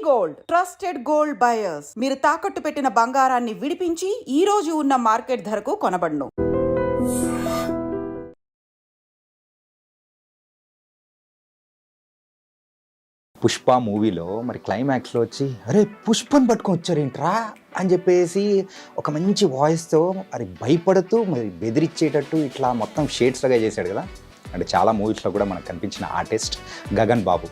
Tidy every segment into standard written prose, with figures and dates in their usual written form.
Gold trusted gold buyers మీరు తాకట్టు పెట్టిన బంగారాన్ని విడిపించి ఈ రోజు ఉన్న మార్కెట్ ధరకు కొనబడును. పుష్ప మూవీలో మరి క్లైమాక్స్లో వచ్చి అరే పుష్పని పట్టుకొని వచ్చారేంట్రా అని చెప్పేసి ఒక మంచి వాయిస్తో మరి భయపడుతూ మరి బెదిరించేటట్టు ఇట్లా మొత్తం షేడ్స్గా చేశాడు కదా. అంటే చాలా మూవీస్లో కూడా మనకు కనిపించిన ఆర్టిస్ట్ గగన్ బాబు.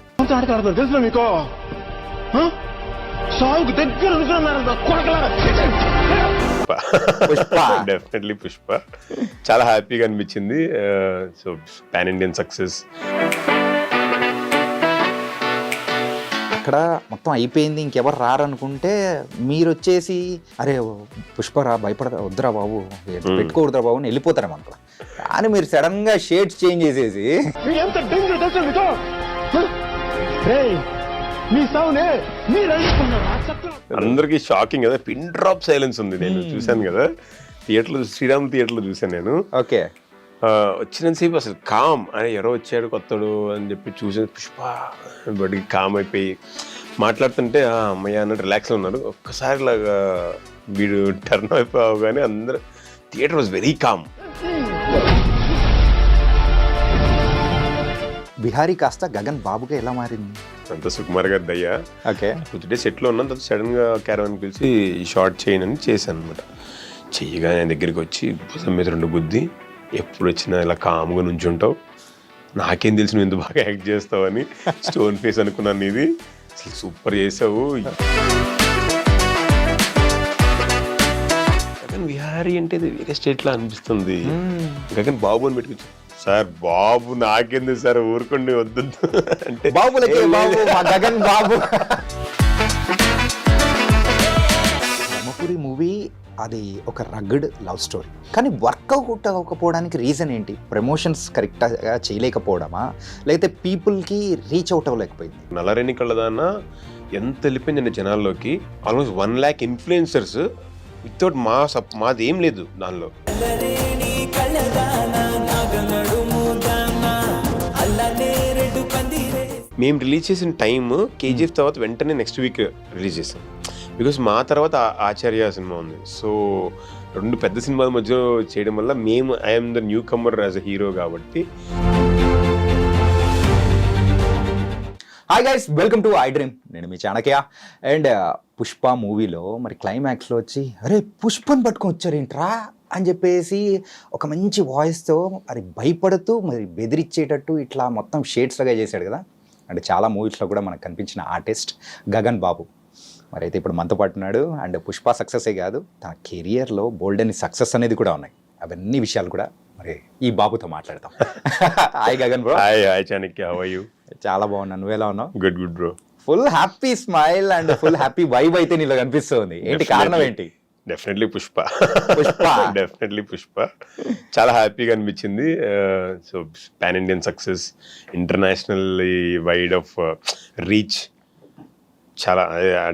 డెఫినెట్లీ పుష్ప చాలా హ్యాపీగా అనిపించింది. So pan Indian success. అక్కడ మొత్తం అయిపోయింది, ఇంకెవరు రారనుకుంటే మీరు వచ్చేసి అరే పుష్పరా భయపడతా వద్దురా బాబు పెట్టుకోవద్దురా బాబు అని వెళ్ళిపోతారు మనకు. కానీ మీరు సడన్ గా షేడ్స్ చేంజ్ చేసేసి అందరికి షాకింగ్ కదా, పిన్ డ్రాప్ సైలెన్స్ ఉంది. నేను చూశాను కదా థియేటర్లో, శ్రీరామ్ థియేటర్లో చూశాను నేను. ఓకే, వచ్చినంతసేపు అసలు కామ్ అని ఎవరో వచ్చాడు కొత్తడు అని చెప్పి చూసి పుష్ప బడికి కామ్ అయిపోయి మాట్లాడుతుంటే అమ్మయ్య అన్నట్టు రిలాక్స్లో ఉన్నారు. ఒక్కసారి లాగా వీడు టర్న్ అయిపోయావు కానీ అందరూ theatre was very calm. Bihari కాస్త గగన్ బాబుగా ఎలా మారింది? అంత సుకుమార్ గారి దయ్యా. ఓకే, డే సెట్లో ఉన్నాను, తర్వాత సడన్గా క్యారవాన్ పిలిచి షార్ట్ చేయనని చేశాను అనమాట. చెయ్యగానే ఆయన దగ్గరికి వచ్చి భుజం మీద 2 గుద్ది, ఎప్పుడు వచ్చినా ఇలా కామ్గా నుంచుంటావు, నాకేం తెలిసి నువ్వు ఎంత బాగా యాక్ట్ చేస్తావు అని. స్టోన్ ఫేస్ అనుకున్నాను, ఇది అసలు సూపర్ చేసావు. గగన్ విహారీ అంటే ఇది వేరే స్టేట్లో అనిపిస్తుంది. గగన్ బాబు అని పెట్టుకొచ్చు. సార్ బాబు నాకెందుకు సార్, ఊరుకోండి వద్దు అంటే బాబులకి బాబు మా గగన్ బాబు. బ్రహ్మపురి మూవీ అది ఒక రగ్డ్ లవ్ స్టోరీ, కానీ వర్కౌట్ అవ్వకపోవడానికి రీజన్ ఏంటి? ప్రమోషన్స్ కరెక్ట్గా చేయలేకపోవడమా, లేకపోతే పీపుల్కి రీచ్ అవుట్ అవ్వలేకపోయింది? నల్లరేణి కళ్ళదాన ఎంత వెళ్ళిపోయిందండి జనాల్లోకి. ఆల్మోస్ట్ 1 lakh ఇన్ఫ్లుయెన్సర్స్ వితౌట్ మాది ఏం లేదు దానిలో. మేము రిలీజ్ చేసిన టైం కేజీఎఫ్ తర్వాత వెంటనే నెక్స్ట్ వీక్ రిలీజ్ చేసాం. బికాస్ మా తర్వాత ఆచార్య సినిమా ఉంది. సో 2 పెద్ద సినిమాల మధ్య చేయడం వల్ల మేము I'm the newcomer as a hero కాబట్టి. Hi guys, welcome to iDream. నేను మీ చాణక్య. అండ్ పుష్ప మూవీలో మరి క్లైమాక్స్లో వచ్చి అరే పుష్పని పట్టుకొని వచ్చారేంట్రా అని చెప్పేసి ఒక మంచి వాయిస్తో మరి భయపడుతూ మరి బెదిరించేటట్టు ఇట్లా మొత్తం షేడ్స్గా చేశాడు కదా. అంటే చాలా మూవీస్లో కూడా మనకు కనిపించిన ఆర్టిస్ట్ గగన్ బాబు మరి అయితే ఇప్పుడు మనతో పాటు ఉన్నాడు. అండ్ పుష్ప సక్సెసే కాదు, తన కెరియర్లో బోల్డ్ అని సక్సెస్ అనేది కూడా ఉన్నాయి. అవన్నీ విషయాలు కూడా మరి ఈ బాబుతో మాట్లాడతాం. Hi Gagan bro. Hi Chanakya, how are you? చాలా బాగున్నాను, నువ్వెలా ఉన్నావు? Good bro. Full happy smile and full happy vibe అయితే నీలో కనిపిస్తుంది. ఏంటి కారణం ఏంటి? డెఫినెట్లీ పుష్ప. డెఫినెట్లీ పుష్ప చాలా హ్యాపీగా అనిపించింది. So pan Indian success, international wide of reach, చాలా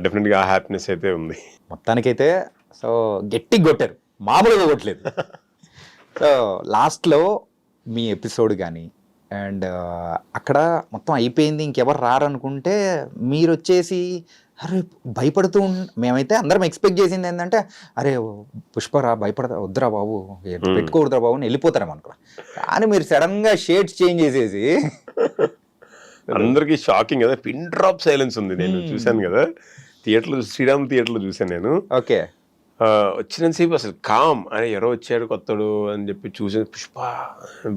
డెఫినెట్గా ఆ హ్యాపీనెస్ అయితే ఉంది. మొత్తానికైతే సో గట్టిగా కొట్టారు, మామూలుగా కొట్టలేదు. సో లాస్ట్లో మీ ఎపిసోడ్ కానీ అండ్ అక్కడ మొత్తం అయిపోయింది, ఇంకెవరు రారనుకుంటే మీరు వచ్చేసి అరే భయపడుతూ మేమైతే అందరం ఎక్స్పెక్ట్ చేసింది ఏంటంటే అరే పుష్పరా భయపడతా వద్దురా బాబు పెట్టుకోవద్దురా బాబు అని వెళ్ళిపోతారు అనుకో. కానీ మీరు సడన్గా షేడ్స్ చేంజ్ చేసేసి అందరికి షాకింగ్ కదా, పిన్ డ్రాప్ సైలెన్స్ ఉంది. నేను చూశాను కదా థియేటర్లో, శ్రీరామ్ థియేటర్లో చూశాను నేను. ఓకే, వచ్చినంతసేపు అసలు కామ్ అని ఎవరో వచ్చాడు కొత్తడు అని చెప్పి చూసి పుష్ప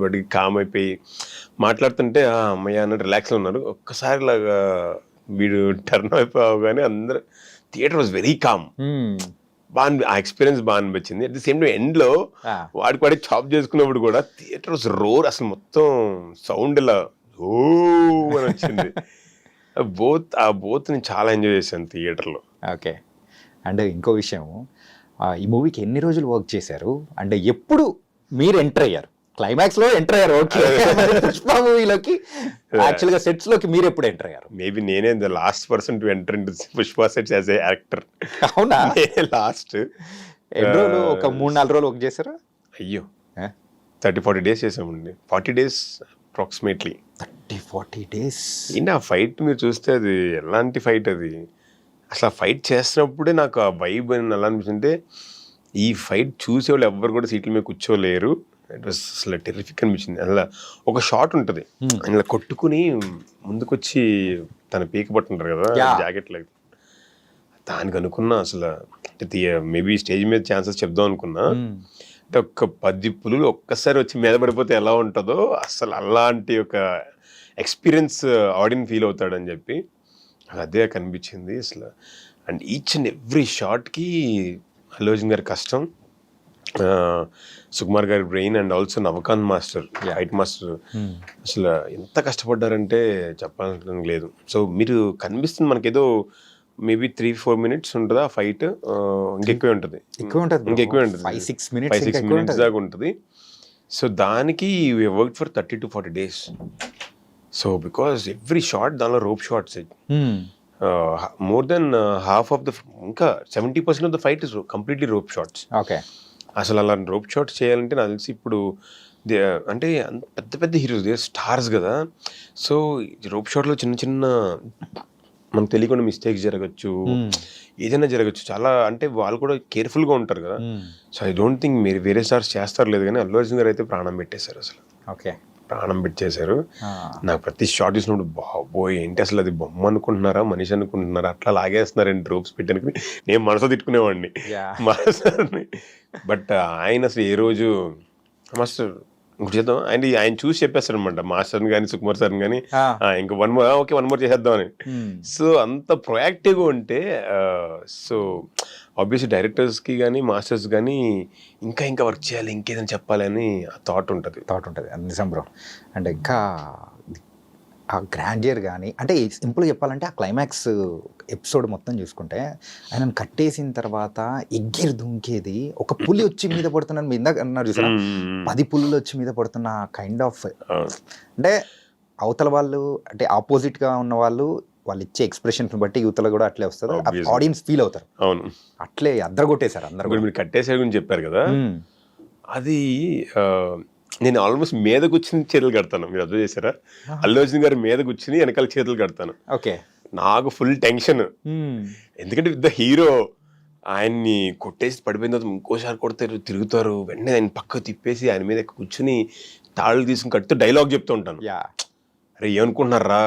బడికి కామ్ అయిపోయి మాట్లాడుతుంటే అమ్మయ్య అన్నట్టు రిలాక్స్లో ఉన్నారు. ఒక్కసారి లాగా వీడు టర్న్ అయిపోయావు కానీ అందరూ థియేటర్ వాజ్ వెరీ కామ్. బాగా ఆ ఎక్స్పీరియన్స్ బాగా అనిపించింది. అట్ ది సేమ్ టైం ఎండ్లో వాడి చాప్ చేసుకున్నప్పుడు కూడా థియేటర్ వాజ్ రోర్, అసలు మొత్తం సౌండ్ ఇలా ఓ అని వచ్చింది. ఆ బోత్ నేను చాలా ఎంజాయ్ చేశాను థియేటర్లో. ఓకే, అండ్ ఇంకో విషయం, ఈ మూవీకి ఎన్ని రోజులు వర్క్ చేశారు? అంటే ఎప్పుడు మీరు ఎంటర్ అయ్యారు? క్లైమాక్స్లో ఎంటర్ అయ్యారు, ఓకే. పుష్ప మూవీలోకి యాక్చువల్గా సెట్స్ లోకి మీరు ఎప్పుడు ఎంటర్ అయ్యారు? మేబీ నేనే the last person to enter into Pushpa sets as a actor. అవునా? లాస్ట్ ఎన్ని రోజులు? ఒక 3-4 రోజులు వర్క్ చేశారు? అయ్యో 30-40 days చేసామండి. 40 days అప్రాక్సిమేట్లీ. 30-40 days. ఏంటి ఆ ఫైట్ మీరు చూస్తే అది ఎలాంటి ఫైట్ అది అసలు ఆ ఫైట్ చేస్తున్నప్పుడే నాకు ఆ వైబ్ అని ఎలా అనిపిస్తుంటే, ఈ ఫైట్ చూసేవాళ్ళు ఎవ్వరు కూడా సీట్ల మీద కూర్చోలేరు. ఇట్ వాస్ అసలు టెరిఫిక్ అనిపించింది. అలా ఒక షాట్ ఉంటుంది, ఇలా కొట్టుకుని ముందుకొచ్చి తన పీక పట్టుంటారు కదా జాకెట్ లాగా, దానికి అనుకున్నా అసలు అంటే మేబీ స్టేజ్ మీద ఛాన్సెస్ చెప్దాం అనుకున్నా. అంటే ఒక్క 10 పులులు ఒక్కసారి వచ్చి మీద పడిపోతే ఎలా ఉంటుందో అసలు అలాంటి ఒక ఎక్స్పీరియన్స్ ఆడియన్స్ ఫీల్ అవుతాడని చెప్పి అదే కనిపించింది అసలు. అండ్ ఈచ్ అండ్ ఎవ్రీ షాట్కి అల్లు అర్జున్ గారి కష్టం, సుకుమార్ గారి brain, and also Navakanth master fight master అసలు ఎంత కష్టపడ్డారంటే చెప్పాలని లేదు. సో మీరు కనిపిస్తుంది మనకేదో మేబీ 3-4 minutes ఉంటుందా ఫైట్, ఇంకెక్కువే ఉంటుంది, ఇంకెక్కువే ఉంటుంది, 5-6 minutes దాకా ఉంటుంది. సో దానికి work for 30 to 40 days. So because every shot దానిలో rope shots, more than half of the, ఇంకా 70% of the fight is completely rope shots. Okay, అసలు అలా రోప్ షాట్స్ చేయాలంటే నాకు తెలిసి ఇప్పుడు అంటే పెద్ద పెద్ద హీరోస్ స్టార్స్ కదా, సో రోప్ షాట్లో చిన్న చిన్న మనకు తెలియకుండా మిస్టేక్స్ జరగచ్చు, ఏదైనా జరగచ్చు, చాలా అంటే వాళ్ళు కూడా కేర్ఫుల్గా ఉంటారు కదా. సో ఐ డోంట్ థింక్ మీరు వేరే స్టార్స్ చేస్తారు లేదు, కానీ అల్లు అర్జున్ గారు అయితే ప్రాణం పెట్టేశారు అసలు. ఓకే, ప్రాణం పెట్టేశారు. నాకు ప్రతి షాట్ చూసినప్పుడు బాబోయ్ ఏంటి అసలు అది బొమ్మ అనుకుంటున్నారా మనిషి అనుకుంటున్నారా, అట్లా లాగేస్తున్నారండి డ్రోప్స్ పెట్టడానికి నేను మనసు తిట్టుకునేవాడిని మాస్టర్ని. బట్ ఆయన అసలు ఏ రోజు మాస్టర్ ఇంకోటి చేద్దాం ఆయన చూసి చెప్పేస్తారు అనమాట, మాస్టర్ని కానీ సుకుమార్ సార్ని కానీ ఇంకా 1 more, ఓకే 1 more చేసేద్దాం అని. సో అంత ప్రొయాక్టివ్గా ఉంటే, సో ఆబ్వియస్లీ డైరెక్టర్స్కి కానీ మాస్టర్స్ కానీ ఇంకా ఇంకా వర్క్ చేయాలి, ఇంకేదైనా చెప్పాలి అని థాట్ ఉంటుంది. నిజం బ్రో. అంటే ఇంకా ఆ గ్రాండియర్ కానీ, అంటే సింపుల్గా చెప్పాలంటే ఆ క్లైమాక్స్ ఎపిసోడ్ మొత్తం చూసుకుంటే ఆయనను కట్టేసిన తర్వాత ఎగ్గిరి దుంకేది, ఒక పులి వచ్చి మీద పడుతున్నాను మీ ఇందాక అన్నారు చూసారా, 10 పులులు వచ్చి మీద పడుతున్న కైండ్ ఆఫ్, అంటే అవతల వాళ్ళు అంటే ఆపోజిట్గా ఉన్న వాళ్ళు ఇచ్చే ఎక్స్ప్రెషన్స్ బట్టి యువతలో కూడా అట్లే వస్తుంది, ఆడియన్స్ ఫీల్ అవుతారు. అవును, అట్లే అద్దరు కొట్టేశారు అందరూ. మీరు కట్టేసే గురించి చెప్పారు కదా, అది నేను ఆల్మోస్ట్ మీద కూర్చుని చేతులు కడతాను. మీరు అర్థం చేశారా, అల్లు అర్జున్ గారి మీద కూర్చుని వెనకాల చేతులు కడతాను. ఓకే, నాకు ఫుల్ టెన్షన్, ఎందుకంటే విత్ ద హీరో ఆయన్ని కొట్టేసి పడిపోయిన తర్వాత ఇంకోసారి కొడతారు, తిరుగుతారు, వెంటనే ఆయన పక్కకు తిప్పేసి ఆయన మీద కూర్చుని తాళ్ళు తీసుకుని కడుతూ డైలాగ్ చెప్తూ ఉంటాను. అరే ఏమనుకుంటున్నారా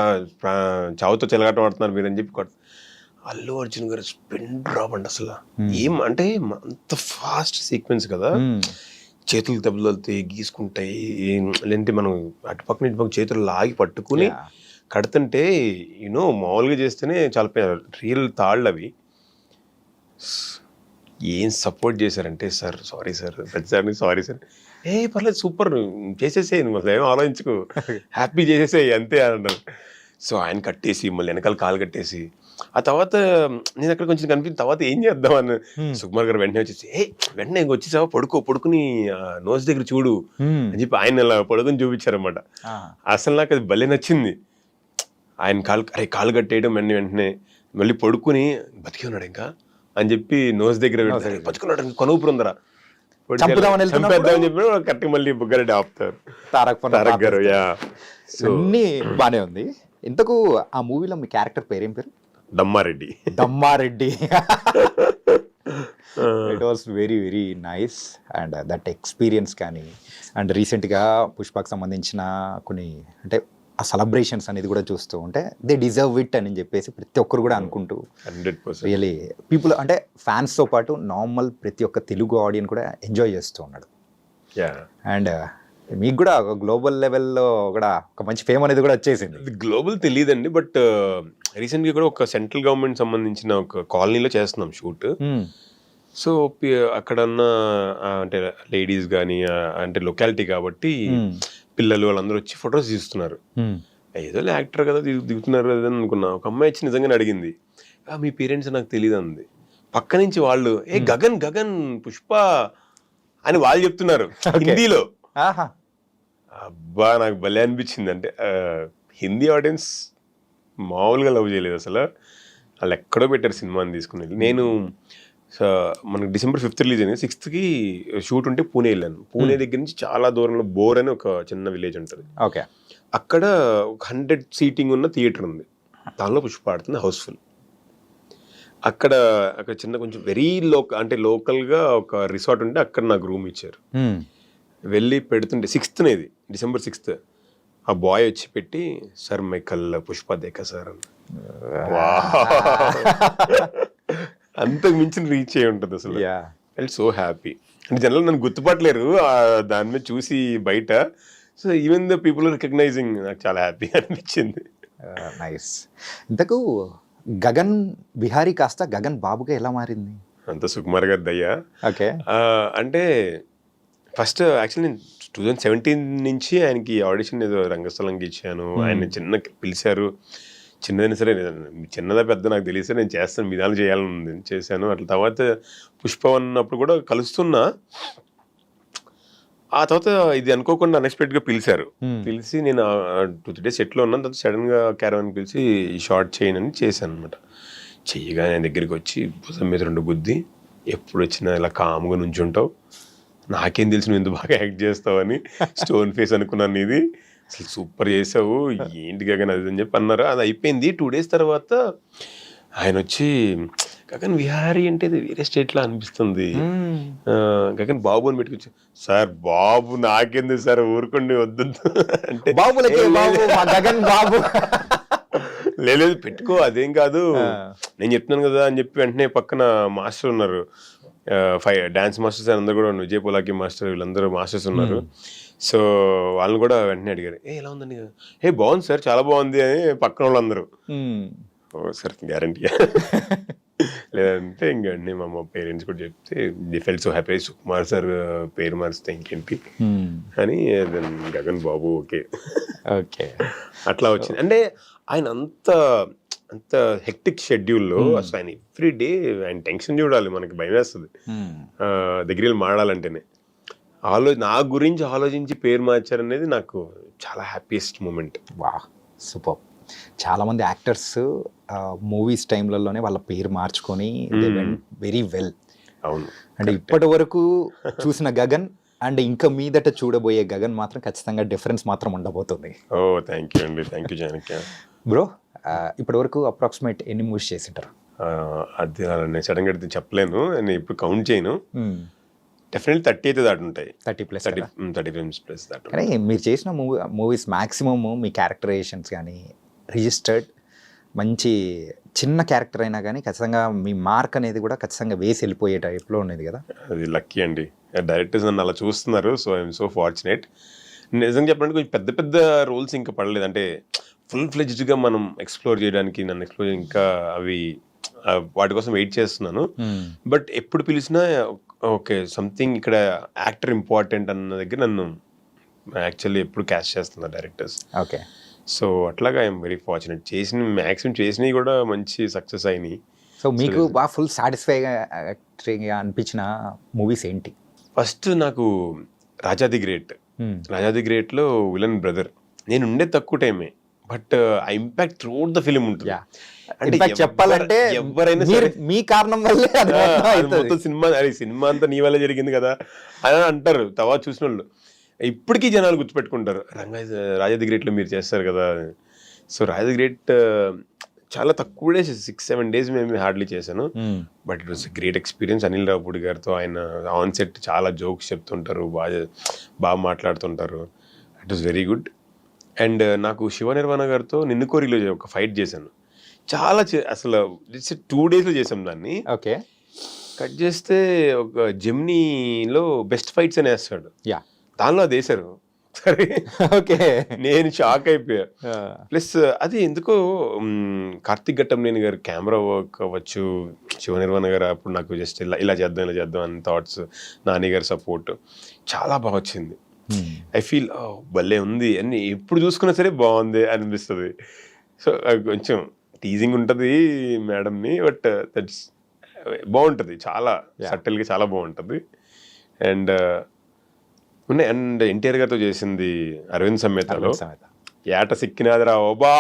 చావుతో చెలగాటం ఆడుతున్నారు మీరు అని చెప్పి అల్లు అర్జున్ గారు స్పిన్ డ్రాప్ అండి అసలు. ఏం అంటే అంత ఫాస్ట్ సీక్వెన్స్ కదా, చేతులు దెబ్బలుతాయి, గీసుకుంటాయి, లేదంటే మనం అటుపక్కన ఇటుపక్క చేతులు లాగి పట్టుకుని కడుతుంటే యూనో మామూలుగా చేస్తేనే చాలా రియల్ తాళ్ళు అవి. ఏం సపోర్ట్ చేశారంటే, సార్ సారీ సార్, ప్రతిసారి సారీ సార్, పర్లేదు సూపర్ చేసేసేయి, నువ్వు అసలు ఏమో ఆలోచించుకో, హ్యాపీ చేసేసేయి అంతే అన్నారు. సో ఆయన కట్టేసి మళ్ళీ వెనకాల కాలు కట్టేసి, ఆ తర్వాత నేను అక్కడ కొంచెం కనిపించిన తర్వాత ఏం చేద్దామని సుకుమార్ గారు వెంటనే వచ్చేసి వెంటనే వచ్చేసావా పడుకుని నోస్ దగ్గర చూడు అని చెప్పి ఆయన అలా పడుకుని చూపించారనమాట. అసలు నాకు అది భలే నచ్చింది. ఆయన కాలు కట్టేయడం వెంటనే మళ్ళీ పడుకుని బతికి ఉన్నాడు ఇంకా అని చెప్పి నోస్ దగ్గర బతుకున్నాడు, కొనుపు ఉందరా చంపేద్దామని చెప్పి కట్టి మళ్ళీ బుగ్గారెడ్డి ఆపుతారు, తారక్ గారు. అన్నీ బానే ఉంది. ఇంతకు ఆ మూవీలో మీ క్యారెక్టర్ పేరేం పేరు? Dammareddy. It was very very nice. And that experience కానీ, అండ్ రీసెంట్గా పుష్పకు సంబంధించిన కొన్ని అంటే ఆ సెలబ్రేషన్స్ అనేది కూడా చూస్తూ ఉంటే దే డిజర్వ్ ఇట్ అని చెప్పేసి ప్రతి ఒక్కరు కూడా అనుకుంటూ 100% రియలీ పీపుల్ అంటే ఫ్యాన్స్తో పాటు నార్మల్ ప్రతి ఒక్క తెలుగు ఆడియన్స్ కూడా ఎంజాయ్ చేస్తూ ఉన్నాడు. అండ్ మీకు కూడా ఒక గ్లోబల్ లెవెల్లో కూడా ఒక మంచి ఫేమ్ అనేది కూడా వచ్చేసింది. గ్లోబల్ తెలియదండి, బట్ రీసెంట్గా కూడా ఒక సెంట్రల్ గవర్నమెంట్ సంబంధించిన ఒక కాలనీలో చేస్తున్నాం షూట్. సో అక్కడ ఉన్న అంటే లేడీస్ కానీ అంటే లొకాలిటీ కాబట్టి పిల్లలు వాళ్ళందరూ వచ్చి ఫొటోస్ తీస్తున్నారు. ఏదో యాక్టర్ కదా దిగుతున్నారు కదా అని అనుకున్నా. ఒక అమ్మాయి వచ్చి నిజంగానే అడిగింది, మీ పేరెంట్స్ నాకు తెలియదు అంది. పక్క నుంచి వాళ్ళు గగన్ పుష్ప అని వాళ్ళు చెప్తున్నారు హిందీలో. అబ్బా నాకు భలే అనిపించింది. అంటే హిందీ ఆడియన్స్ మామూలుగా లవ్ చేయలేదు అసలు. వాళ్ళు ఎక్కడో పెట్టారు సినిమాని తీసుకుని. నేను మనకు December 5th రిలీజ్ అయింది, 6th షూట్ ఉంటే పూణే వెళ్ళాను. పూణే దగ్గర నుంచి చాలా దూరంలో బోర్ అని ఒక చిన్న విలేజ్ ఉంటుంది. ఓకే, అక్కడ 100 సీటింగ్ ఉన్న థియేటర్ ఉంది, దానిలో పుష్ప ఆడుతుంది, హౌస్ఫుల్. అక్కడ అక్కడ చిన్న కొంచెం వెరీ అంటే లోకల్గా ఒక రిసార్ట్ ఉంటే అక్కడ నాకు రూమ్ ఇచ్చారు. వెళ్ళి పెడుతుంటే 6th ఇది December 6th ఆ బాయ్ వచ్చి పెట్టి సార్ మై కల్ పుష్ప దేకా సార్ అని. అంతకు మించిన రీచ్ అయి ఉంటుంది అసలు. I so happy. అంటే జనరల్ నన్ను గుర్తుపట్టలేరు దాని మీద చూసి బయట. So even the people recognizing నాకు చాలా హ్యాపీ అనిపించింది. నైస్. ఇంతకు గగన్ విహారీ కాస్త గగన్ బాబుగా ఎలా మారింది? అంత సుకుమార్ గారి దయ్యా. ఓకే. అంటే ఫస్ట్ యాక్చువల్లీ నేను 2017 నుంచి ఆయనకి ఆడిషన్ ఏదో రంగస్థలంకి ఇచ్చాను. ఆయన చిన్న పిలిచారు, చిన్నదైనా సరే చిన్నదా పెద్ద నాకు తెలియదు, నేను చేస్తాను, మీ దానిలో చేయాలని ఉంది, చేశాను. అట్లా తర్వాత పుష్ప అన్నప్పుడు కూడా కలుస్తున్నా. ఆ తర్వాత ఇది అనుకోకుండా అన్ఎక్స్పెక్టెడ్గా పిలిచారు. పిలిచి నేను 2-3 days సెట్లో ఉన్నాను. తర్వాత సడన్గా క్యారవాన్ పిలిచి ఈ షార్ట్ చేయనని చేశాను అనమాట. చెయ్యగానే ఆయన దగ్గరికి వచ్చి భుజం మీద 2 గుద్ది, ఎప్పుడు వచ్చినా ఇలా కామ్గా నుంచుంటావు, నాకేం తెలిసి నువ్వు ఎంత బాగా యాక్ట్ చేస్తావని, స్టోన్ ఫేస్ అనుకున్నాను, ఇది అసలు సూపర్ చేసావు, ఏంటి గగన్ అది అని చెప్పి అన్నారు. అది అయిపోయింది. 2 days తర్వాత ఆయన వచ్చి గగన్ విహారీ అంటే ఇది వేరే స్టేట్లో అనిపిస్తుంది, గగన్ బాబు అని పెట్టుకొచ్చి, సార్ బాబు నాకెందుకు సార్, ఊరుకోండి వద్దు అంటే గగన్ బాబు లేదు పెట్టుకో అదేం కాదు నేను చెప్తున్నాను కదా అని చెప్పి వెంటనే పక్కన మాస్టర్ ఉన్నారు, 5 డాన్స్ మాస్టర్స్ అందరూ కూడా, విజయ్ పోలాకి మాస్టర్, వీళ్ళందరూ మాస్టర్స్ ఉన్నారు. సో వాళ్ళని కూడా వెంటనే అడిగారు, ఎలా ఉందండి, బాగుంది సార్, చాలా బాగుంది అని పక్కన వాళ్ళందరూ. ఓ సార్ గ్యారంటీగా లేదంటే ఇంకండి మా పేరెంట్స్ కూడా చెప్తే they felt so happy, Sukumar sir పేరు మారిస్తే ఇంకేంటి అని గగన్ బాబు ఓకే ఓకే అట్లా వచ్చింది. అంటే ఆయన అంత హెక్టిక్ షెడ్యూల్లో అసలు ఆయన ఎవ్రీ డే ఆయన టెన్షన్ చూడాలి, మనకి భయం వేస్తుంది దగ్గర మాడాలంటేనే. నా గురించి ఆలోచించి పేరు మార్చారనేది నాకు చాలా హ్యాపీయెస్ట్ మూమెంట్. వా సూపర్. చాలామంది యాక్టర్స్ మూవీస్ టైంలలోనే వాళ్ళ పేరు మార్చుకొని వెరీ వెల్. అవును. అంటే ఇప్పటి వరకు చూసిన గగన్ అండ్ ఇంకా మీదట చూడబోయే గగన్ మాత్రం ఖచ్చితంగా డిఫరెన్స్ మాత్రం ఉండబోతుంది. ఓ థ్యాంక్ యూ అండి, థ్యాంక్ యూ జానకి. బ్రో ఇప్పటి వరకు అప్రాక్సిమేట్ ఎన్ని మూవీస్ చేసింటారు? అది నేను సడన్గా చెప్పలేను, నేను ఇప్పుడు కౌంట్ చేయను. డెఫినెట్లీ 30 అయితే దాటి ఉంటాయి. 30 ఫిల్మ్స్ ప్లస్ దాటి. కానీ మీరు చేసిన మూవీస్ మ్యాక్సిమమ్ మీ క్యారెక్టరైజేషన్స్ కానీ రిజిస్టర్డ్ మంచి చిన్న క్యారెక్టర్ అయినా కానీ ఖచ్చితంగా మీ మార్క్ అనేది కూడా ఖచ్చితంగా వేసి వెళ్ళిపోయే టైప్లో ఉండేది కదా. అది లక్కీ అండి, డైరెక్టర్స్ నన్ను అలా చూస్తున్నారు. So I'm so fortunate. నిజంగా చెప్పాలంటే కొంచెం పెద్ద పెద్ద రోల్స్ ఇంకా పడలేదు, అంటే ఫుల్ ఫ్లెడ్జ్డ్గా మనం ఎక్స్ప్లోర్ చేయడానికి నన్ను ఎక్స్ప్లోర్ ఇంకా అవి వాటి కోసం వెయిట్ చేస్తున్నాను. బట్ ఎప్పుడు పిలిచినా ఓకే సంథింగ్ ఇక్కడ యాక్టర్ ఇంపార్టెంట్ అన్న దగ్గర నన్ను యాక్చువల్లీ ఎప్పుడు క్యాస్ట్ చేస్తున్నారు డైరెక్టర్స్. ఓకే. సో అట్లాగా ఐఎమ్ వెరీ ఫార్చునేట్. మ్యాక్సిమం చేసినవి కూడా మంచి సక్సెస్ అయినాయి. సో మీకు బాగా ఫుల్ సాటిస్ఫైగా అనిపించిన మూవీస్ ఏంటి? ఫస్ట్ నాకు Raja the great. Raja the గ్రేట్లో విలన్ బ్రదర్. నేను ఉండే తక్కువ టైమే, బట్ ఆ ఇంపాక్ట్ త్రూఅవుట్ ద ఫిలిం ఉంటుంది. అంటే చెప్పాలంటే ఎవరైనా మీ కారణం వల్లే మొత్తం సినిమా అంతా నీ వల్ల జరిగింది కదా అని అంటారు తర్వాత చూసిన వాళ్ళు. ఇప్పటికీ జనాలు గుర్తుపెట్టుకుంటారు, రాజా ది గ్రేట్లో మీరు చేస్తారు కదా. సో రాజా ది గ్రేట్ చాలా తక్కువ డేస్, 6-7 days మేము హార్డ్లీ చేశాను. But it was great experience. Anil Ravipudi గారితో ఆయన ఆన్ సెట్ చాలా జోక్స్ చెప్తుంటారు, బాగా మాట్లాడుతుంటారు. It was very good. And నాకు శివ నిర్వాణ గారితో నిన్ను కోరిలో ఒక ఫైట్ చేశాను. చాలా అసలు 2 days చేసాం దాన్ని. ఓకే. కట్ చేస్తే ఒక జెమినీలో బెస్ట్ ఫైట్స్ అని వేస్తాడు, దానిలో అది వేశారు. సరే ఓకే, నేను షాక్ అయిపోయా. ప్లస్ అది ఎందుకో కార్తిక్ ఘట్టంనేని గారు కెమెరా వర్క్ అవ్వచ్చు, శివ నిర్వాణ గారు అప్పుడు నాకు జస్ట్ ఇలా చేద్దాం అని థాట్స్, నాని గారి సపోర్ట్ చాలా బాగా వచ్చింది. ఐ ఫీల్ భలే ఉంది అని ఎప్పుడు చూసుకున్నా సరే బాగుంది అనిపిస్తుంది. సో కొంచెం టీజింగ్ ఉంటుంది మేడంని, బట్ దట్స్ బాగుంటుంది, చాలా సటిల్గా చాలా బాగుంటుంది. అండ్ ఉన్నాయి. అండ్ ఎన్టీఆర్ గారితో చేసింది అరవింద్ సమేతలో ఏట సిక్కినాదిరా ఓబా,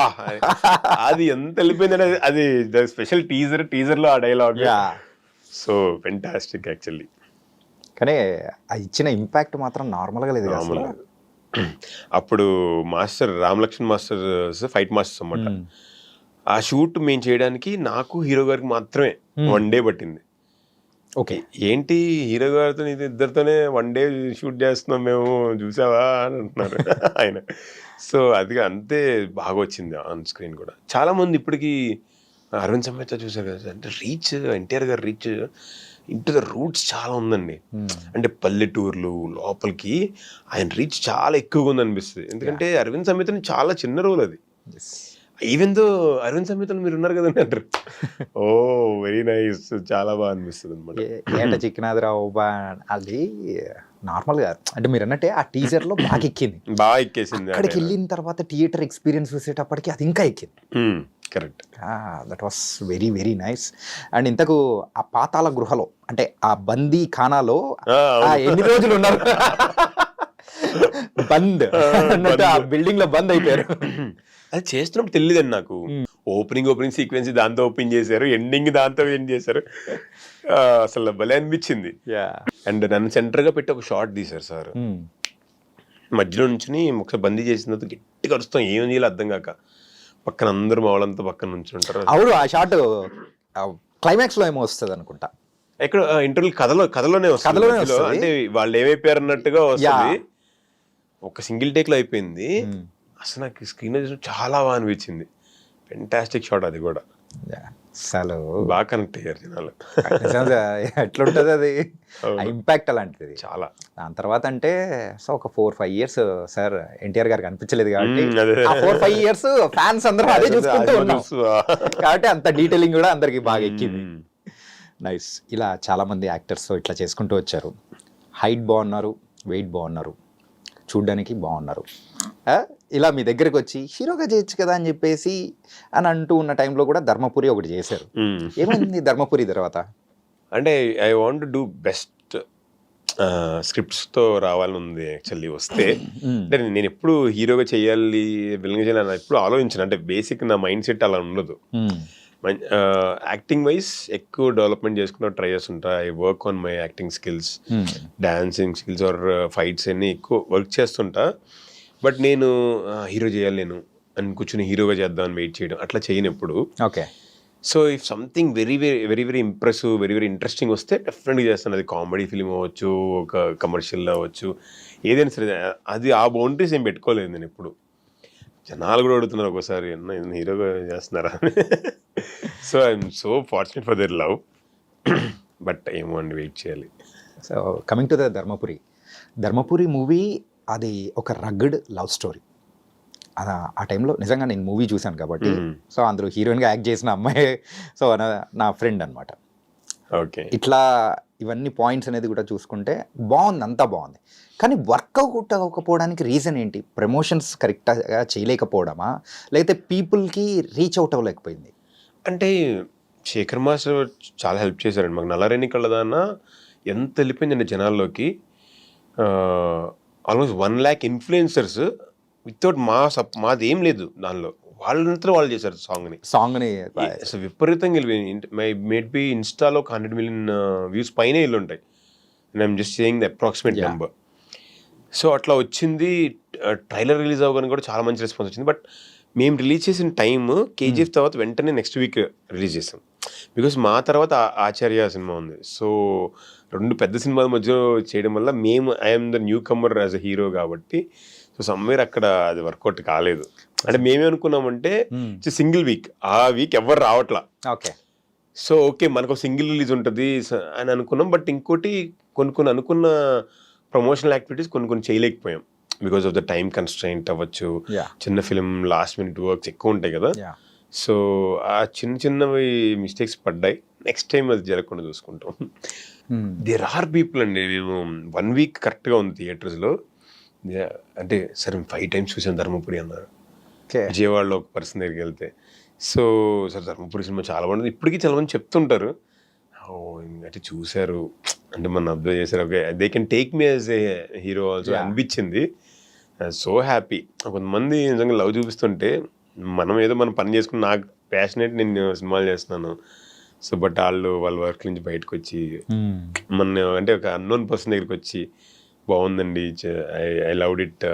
అది ఎంత వెళ్ళిపోయిందంటే అది స్పెషల్ టీజర్లో ఆ డైలాగ్. So fantastic actually. కానీ అది ఇచ్చిన ఇంపాక్ట్ మాత్రం నార్మల్గా లేదు. అప్పుడు master Ram Lakshman masters fight masters అన్నమాట. ఆ షూట్ మేము చేయడానికి నాకు హీరో గారికి మాత్రమే 1 డే పట్టింది. ఓకే. ఏంటి హీరో గారితో ఇద్దరితోనే 1 డే షూట్ చేస్తున్నాం మేము, చూసావా అని అంటున్నారు ఆయన. సో అది అంతే బాగా వచ్చింది ఆన్ స్క్రీన్ కూడా. చాలా మంది ఇప్పటికీ అరవింద్ సమేత చూసారు కదా, అంటే రీచ్ ఎన్టీఆర్ గారి రీచ్ ఇంటూ ద రూట్స్ చాలా ఉందండి. అంటే పల్లెటూర్లు లోపలికి ఆయన రీచ్ చాలా ఎక్కువగా ఉంది అనిపిస్తుంది. ఎందుకంటే అరవింద్ సమేత చాలా చిన్న రోల్ అది. ఈవెన్ దో అరవింద్ సమేతలో మీరు ఉన్నారు కదండి అంటారు. ఓ వెరీ నైస్, చాలా బాగా అనిపిస్తుంది అనమాట. ఏంట చిక్కినాదిరావు బా అది నార్మల్గా అంటే మీరు అన్నట్టే ఆ టీజర్లో బాగా ఎక్కింది, బాగా ఎక్కేసింది. అక్కడికి వెళ్ళిన తర్వాత థియేటర్ ఎక్స్పీరియన్స్ చూసేటప్పటికి అది ఇంకా ఎక్కింది. Correct. That was very very nice. And ఇంతకు ఆ పాతాళ గృహలో అంటే ఆ బందీ ఖానాలో ఎన్ని రోజులు ఉన్నారు? బంద్ అన్నట్టు ఆ బిల్డింగ్ లో బంద్ అయిపోయారు. అది చేస్తున్నప్పుడు తెలియదండి నాకు. ఓపెనింగ్ సీక్వెన్స్ దాంతో ఓపెన్ చేశారు, ఎండింగ్ దాంతో ఎండ్ చేశారు. అసలు భలే అనిపించింది. అండ్ నన్ను సెంటర్ గా పెట్టి ఒక షార్ట్ తీశారు సార్. మధ్యలో నుంచి ఒకసారి బందీ చేసిన తర్వాత గట్టిగా అరుస్తాం, ఏం చేయాలి అర్థం కాక. పక్కన అందరూ మా వాళ్ళంతా పక్కన నుంచి ఉంటారు. అవును, ఆ షార్ట్ క్లైమాక్స్ లో ఏమో వస్తుంది అనుకుంటా. ఎక్కడ ఇంటర్వ్యూ కథలోనే వస్తుంది. అంటే వాళ్ళు ఏమైపోయారు అన్నట్టుగా వస్తుంది. ఒక సింగిల్ టేక్ లో అయిపోయింది. అసలు నాకు స్క్రీన్ చాలా బాగా అనిపించింది. ఫెంటాస్టిక్ షాట్ అది కూడా. అసలు బాగా కనెక్ట్ అయ్యారు జనాలు. ఎట్లుంటది అది, ఇంపాక్ట్ అలాంటిది చాలా. దాని తర్వాత అంటే సో ఒక 4-5 years సార్ ఎన్టీఆర్ గారికి అనిపించలేదు కాబట్టి 4-5 years ఫ్యాన్స్ అందరూ అదే చూసుకుంటూ ఉన్నాం కాబట్టి అంత డీటెయిలింగ్ కూడా అందరికి బాగా ఎక్కింది. నైస్. ఇలా చాలా మంది యాక్టర్స్ ఇట్లా చేసుకుంటూ వచ్చారు. హైట్ బాగున్నారు, వెయిట్ బాగున్నారు, చూడ్డానికి బాగున్నారు. ఇలా మీ దగ్గరికి వచ్చి హీరోగా చేయొచ్చు కదా అని చెప్పేసి అని అంటూ ఉన్న టైంలో కూడా ధర్మపురి ఒకటి చేశారు. ఏమైంది ధర్మపురి తర్వాత? అంటే I want to do best స్క్రిప్ట్స్తో రావాలని ఉంది యాక్చువల్లీ. వస్తే అంటే నేను ఎప్పుడు హీరోగా చేయాలి, విలన్గా చేయాలని ఎప్పుడు ఆలోచించాను. అంటే బేసిక్ నా మైండ్ సెట్ అలా ఉండదు. యాక్టింగ్ వైజ్ ఎక్కువ డెవలప్మెంట్ చేసుకుంటూ ట్రై చేస్తుంటా. I work on my acting skills, dancing skills or fights అన్ని ఎక్కువ వర్క్ చేస్తుంటా. బట్ నేను హీరో చేయాలి నేను అని కూర్చొని హీరోగా చేద్దామని వెయిట్ చేయడం అట్లా చేయను ఎప్పుడు. Okay. So if something very very very very impressive, very very interesting వస్తే డెఫినెట్గా చేస్తాను. అది కామెడీ ఫిలిం అవ్వచ్చు, ఒక కమర్షియల్ అవ్వచ్చు, ఏదైనా సరే. అది ఆ బౌండరీస్ ఏం పెట్టుకోలేదు నేను ఎప్పుడు. జనాలు కూడా అడుగుతున్నారు ఒకసారి, అన్న హీరోగా చేస్తున్నారా. So I'm so fortunate for their love. But ఏమో అండి, వెయిట్ చేయాలి. So coming to the Dharmapuri movie, అది ఒక రగ్గడ్ లవ్ స్టోరీ. ఆ టైంలో నిజంగా నేను మూవీ చూశాను కాబట్టి సో అందులో హీరోయిన్గా యాక్ట్ చేసిన అమ్మాయి సో నా ఫ్రెండ్ అనమాట. ఓకే. ఇట్లా ఇవన్నీ పాయింట్స్ అనేది కూడా చూసుకుంటే బాగుంది, అంతా బాగుంది. కానీ వర్కౌట్ అవ్వకపోవడానికి రీజన్ ఏంటి? ప్రమోషన్స్ కరెక్ట్గా చేయలేకపోవడమా, లేకపోతే పీపుల్కి రీచ్ అవుట్ అవ్వలేకపోయింది? అంటే శేఖర్ మాస్టర్ చాలా హెల్ప్ చేశారండి మాకు. నల్లరేణి కళ్ళదాన్న ఎంత వెళ్ళిపోయిందండి జనాల్లోకి. ఆల్మోస్ట్ 1 lakh ఇన్ఫ్లుయెన్సర్స్ వితౌట్ మాది ఏం లేదు దానిలో. వాళ్ళంతా వాళ్ళు చేశారు సాంగ్ని. అసలు విపరీతంగా వెళ్ళిపోయింది. మేడ్ బి ఇన్స్టాలో 100 million వ్యూస్ పైనే వెళ్ళి ఉంటాయి. I'm just saying the approximate number. So అట్లా వచ్చింది. ట్రైలర్ రిలీజ్ అవ్వగానే కూడా చాలా మంచి రెస్పాన్స్ వచ్చింది. బట్ మేము రిలీజ్ చేసిన టైమ్ కేజీఎఫ్ తర్వాత వెంటనే నెక్స్ట్ వీక్ రిలీజ్ చేసాం. బికాస్ మా తర్వాత ఆచార్య సినిమా ఉంది. సో 2 పెద్ద సినిమాల మధ్యలో చేయడం వల్ల I'm the newcomer as a hero కాబట్టి సో సమ్వేర్ అక్కడ అది వర్కౌట్ కాలేదు. అంటే మేమేమనుకున్నామంటే సింగిల్ వీక్, ఆ వీక్ ఎవరు రావట్లా. ఓకే. సో ఓకే మనకు సింగిల్ రిలీజ్ ఉంటుంది అని అనుకున్నాం. బట్ ఇంకోటి కొన్ని అనుకున్న ప్రమోషనల్ యాక్టివిటీస్ కొన్ని చేయలేకపోయాం because of the time constraint అవ్వచ్చు. చిన్న ఫిలిం లాస్ట్ మినిట్ వర్క్స్ ఎక్కువ ఉంటాయి కదా. సో ఆ చిన్నవి మిస్టేక్స్ పడ్డాయి. నెక్స్ట్ టైం అది జరగకుండా చూసుకుంటాం. దేర్ ఆర్ పీపుల్ అండి, మేము 1 week కరెక్ట్గా ఉంది థియేటర్స్లో. అంటే సరే 5 times చూసాను ధర్మపురి అన్నారు. విజయవాడలో ఒక పర్సన్ దగ్గరికి వెళ్తే సో సార్ ధర్మపురి సినిమా చాలా బాగుంటుంది ఇప్పటికీ చాలా మంది చెప్తుంటారు. అంటే చూశారు అంటే మన అబ్జర్వ్ చేశారు, okay they can take me as a hero also అనిపించింది. So happy. కొంతమంది నిజంగా లవ్ చూపిస్తుంటే మనం ఏదో మనం పని చేసుకుని నాకు ప్యాషనేట్ నేను సినిమాలు చేస్తున్నాను. సో బట్ వాళ్ళ వర్క్ నుంచి బయటకు వచ్చి మన అంటే ఒక అన్నోన్ పర్సన్ దగ్గరికి వచ్చి బాగుందండి, ఐ లవ్డ్ ఇట్.